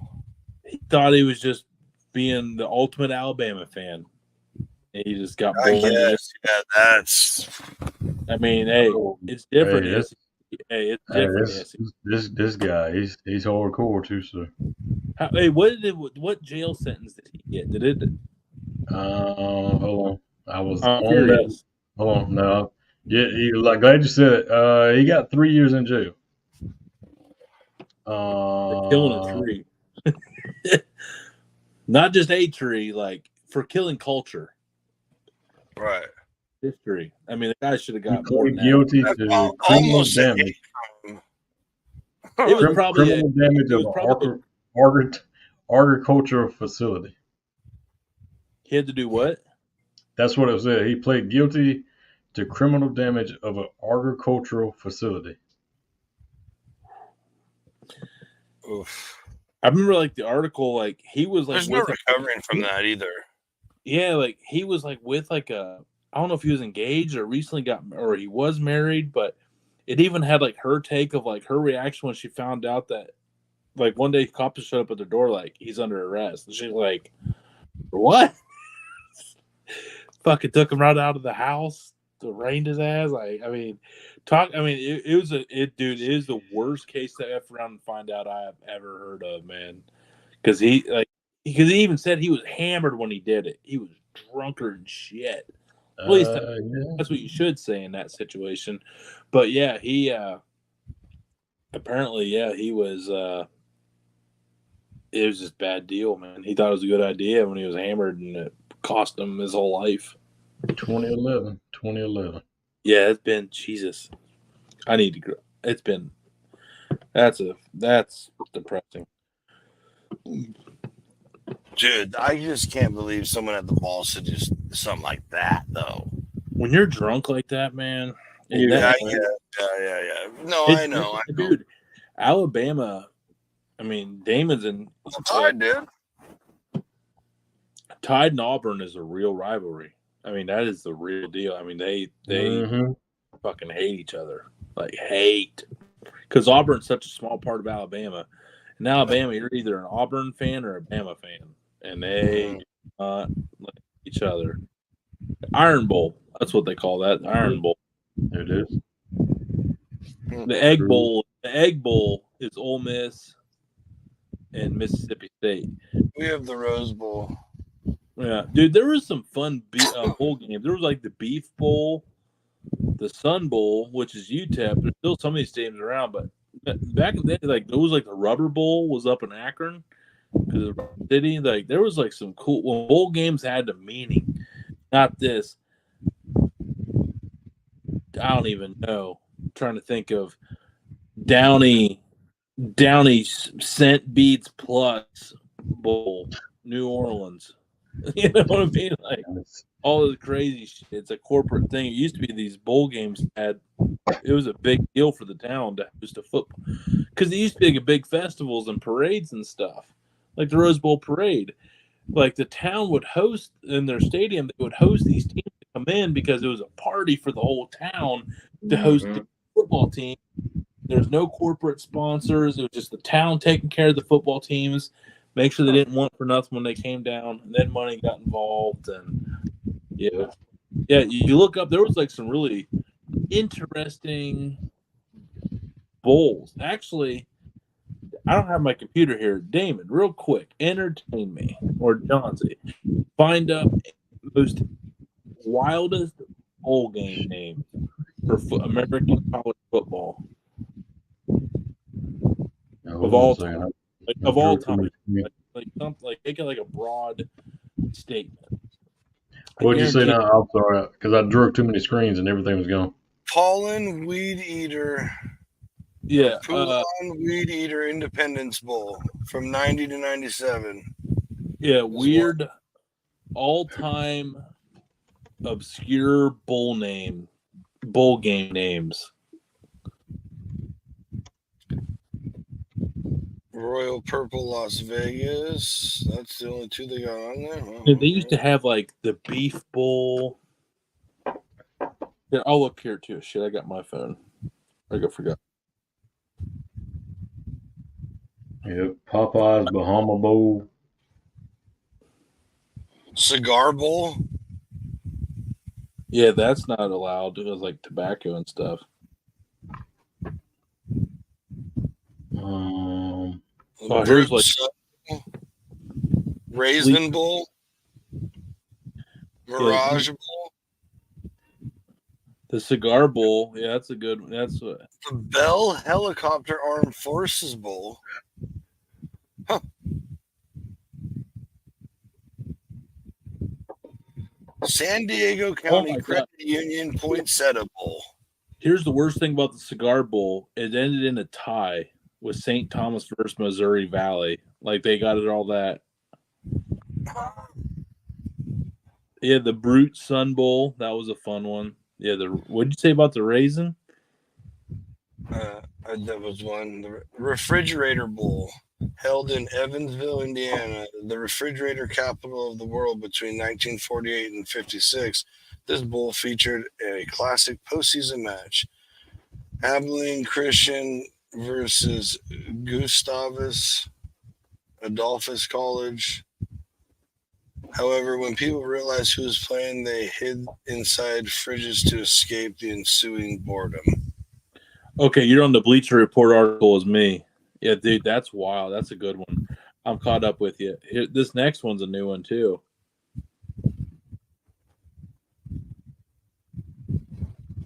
He thought he was just being the ultimate Alabama fan. And he just got bullied. Yeah, that's. I mean, hey, it's different. It's different. This guy, he's hardcore too, sir. What jail sentence did he get? Did it? Hold on. I was on that. Hold on. No. Yeah, glad you said it. He got 3 years in jail. For killing a tree. Not just a tree, like for killing culture. Right. History. I mean, the guy should have got more guilty to criminal damage. It was probably criminal damage of agricultural facility. He had to do what? That's what it said. He pled guilty to criminal damage of an agricultural facility. Oof. I remember like the article, like he was like. There's no recovering from that either. Yeah, like he was like with like I don't know if he was engaged or recently or he was married, but it even had like her take of like her reaction when she found out that like one day cops showed up at the door like he's under arrest. And she's like, what? Fucking took him right out of the house, arraigned his ass. Like, I mean, it is the worst case to F around and find out I have ever heard of, man. Because he even said he was hammered when he did it. He was drunker than shit. At least that's what you should say in that situation. But yeah, he apparently, he was. It was just a bad deal, man. He thought it was a good idea when he was hammered, and it cost him his whole life. 2011. Yeah, it's been Jesus. I need to grow. It's been. That's depressing. Dude, I just can't believe someone had the balls to do something like that, though. When you're drunk like that, man. Yeah. No, I know. Dude, Alabama. I mean, Damon's in. Tide, dude. Tide and Auburn is a real rivalry. I mean, that is the real deal. I mean, they fucking hate each other. Like, hate. Because Auburn's such a small part of Alabama. In Alabama, you're either an Auburn fan or a Bama fan. And they like each other. Iron Bowl. That's what they call that. The Iron Bowl. It is. The Egg Bowl. The Egg Bowl is Ole Miss and Mississippi State. We have the Rose Bowl. Yeah, dude, there was some fun bowl games. There was like the Beef Bowl, the Sun Bowl, which is UTEP. There's still some of these stadiums around, but back in the day, like there was like the Rubber Bowl was up in Akron, because of the city. Like there was like some cool bowl games had a meaning, not this. I don't even know. I'm trying to think of Downey Cent Beats Plus Bowl, New Orleans. You know what I mean? Like all this crazy shit. It's a corporate thing. It used to be these bowl games it was a big deal for the town to host a football because it used to be like big festivals and parades and stuff, like the Rose Bowl parade. Like the town would host in their stadium, they would host these teams to come in because it was a party for the whole town to host the football team. There's no corporate sponsors. It was just the town taking care of the football teams, make sure they didn't want for nothing when they came down. And then money got involved, and yeah. You look up. There was like some really interesting bowls. Actually, I don't have my computer here. Damon, real quick, entertain me, or Johnsy. Find up most wildest bowl game name for American college football of all time. Of all time, like something like make it like a broad statement. What'd you say now? I'm sorry, because I drew too many screens and everything was gone. Pollen Weed Eater. Yeah. Poulon Weed Eater Independence Bowl from 90 to 97. Yeah, weird all-time obscure bowl game names. Royal Purple Las Vegas. That's the only two they got on there. Oh, Yeah, they used to have like the Beef Bowl. Yeah, I'll look here too. Shit, I got my phone. I forgot. Yeah, Popeyes Bahama Bowl. Cigar Bowl. Yeah, that's not allowed. It was like tobacco and stuff. Here's like Raisin Bowl. Mirage Bowl. The Cigar Bowl. Yeah, that's a good one. That's what. The Bell Helicopter Armed Forces Bowl. Huh. San Diego County Credit Union Poinsettia Bowl. Here's the worst thing about the Cigar Bowl. It ended in a tie with St. Thomas versus Missouri Valley. Like they got it all that. Yeah, the Brute Sun Bowl. That was a fun one. Yeah, what'd you say about the Raisin? That was one. The Refrigerator Bowl, held in Evansville, Indiana, the refrigerator capital of the world between 1948 and 56. This bowl featured a classic postseason match: Abilene Christian versus Gustavus Adolphus College. However, when people realized who was playing, they hid inside fridges to escape the ensuing boredom. Okay, you're on the Bleacher Report article as me. Yeah, dude, that's wild. That's a good one. I'm caught up with you. This next one's a new one too.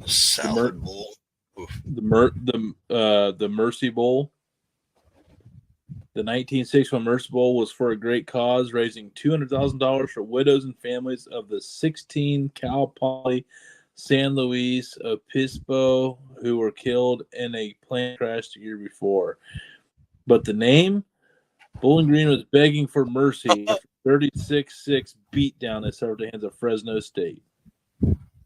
Salad Bowl. The Mercy Bowl. The 1961 Mercy Bowl was for a great cause, raising $200,000 for widows and families of the 16 Cal Poly San Luis Obispo who were killed in a plane crash the year before. But the name? Bowling Green was begging for mercy after 36-6 beatdown at several hands of Fresno State.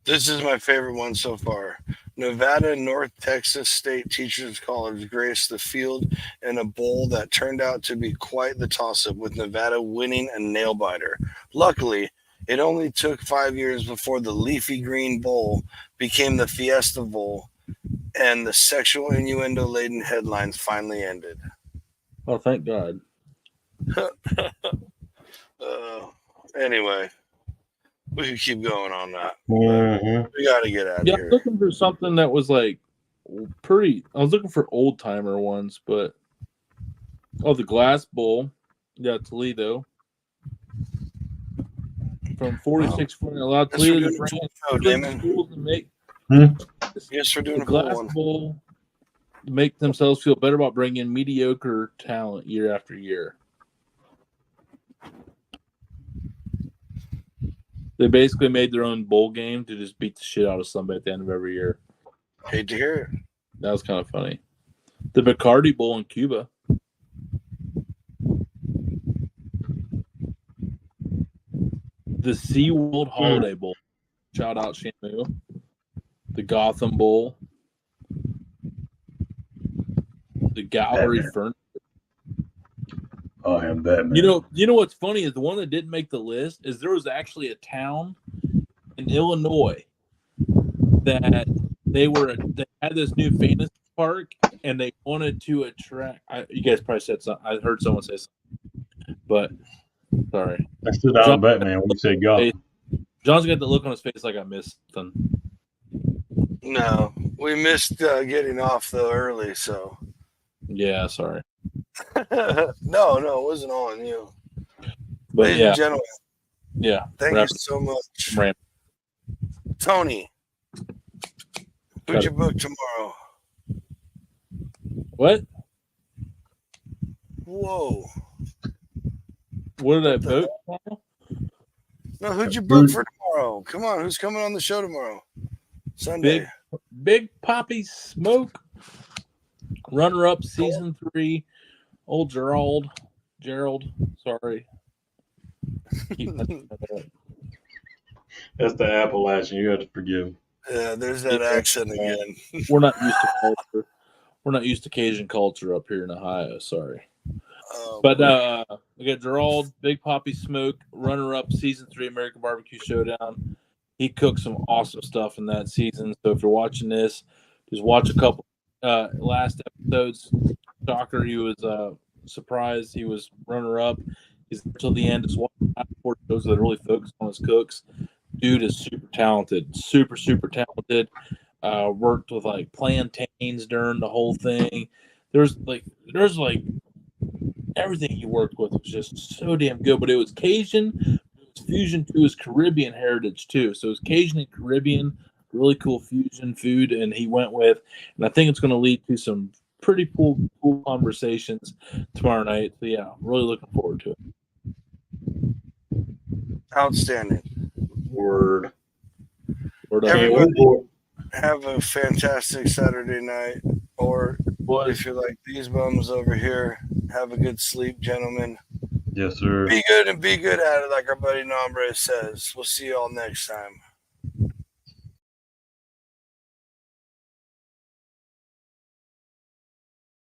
This is my favorite one so far. Nevada North Texas State Teachers College graced the field in a bowl that turned out to be quite the toss-up, with Nevada winning a nail-biter. Luckily, it only took 5 years before the Leafy Green Bowl became the Fiesta Bowl, and the sexual innuendo-laden headlines finally ended. Oh, thank God. Anyway. We can keep going on that. Mm-hmm. We got to get out of here. I was looking for something that was like pretty. I was looking for old timer ones, but the Glass Bowl, Toledo, from 46 allowed Toledo to bring schools and make. Yes, we're doing the Glass Bowl to make themselves feel better about bringing in mediocre talent year after year. They basically made their own bowl game to just beat the shit out of somebody at the end of every year. Hate to hear it. That was kind of funny. The Bacardi Bowl in Cuba. The SeaWorld Holiday Bowl. Shout out Shamu. The Gotham Bowl. The Gallery Furniture. Oh, and Batman. You know what's funny is the one that didn't make the list is there was actually a town in Illinois that they had this new fantasy park and they wanted to attract. You guys probably said something. I heard someone say something, but sorry. I stood out on Batman when you said Gotham. John's got the look on his face like I missed something. No, we missed getting off though early, so. Yeah, sorry. No, it wasn't all on you. But ladies and gentlemen, thank you so much. Tony, who'd you book tomorrow? What? Whoa. What did I book tomorrow? No, who'd you book for tomorrow? Come on, who's coming on the show tomorrow? Sunday. Big Poppy Smoke. Runner-up season 3. Old Gerald. Sorry. That's the Appalachian. You have to forgive. Yeah, there's that accent again. We're not used to culture. We're not used to Cajun culture up here in Ohio. Sorry. But we got Gerald, Big Poppy Smoke, runner-up season 3 American Barbecue Showdown. He cooked some awesome stuff in that season. So if you're watching this, just watch a couple last episodes. Shocker, he was surprised. He was runner-up. He's until the end. Just watching shows that really focus on his cooks. Dude is super talented. Super talented. Worked with like plantains during the whole thing. There's like everything he worked with was just so damn good. But it was Cajun, it was fusion to his Caribbean heritage too. So it was Cajun and Caribbean, really cool fusion food, and he went with. And I think it's going to lead to some pretty cool conversations tomorrow night. So yeah, I'm really looking forward to it. Outstanding. Word. Everybody have a fantastic Saturday night. Or if you're like these bums over here, have a good sleep, gentlemen. Yes, sir. Be good and be good at it, like our buddy Nombre says. We'll see you all next time.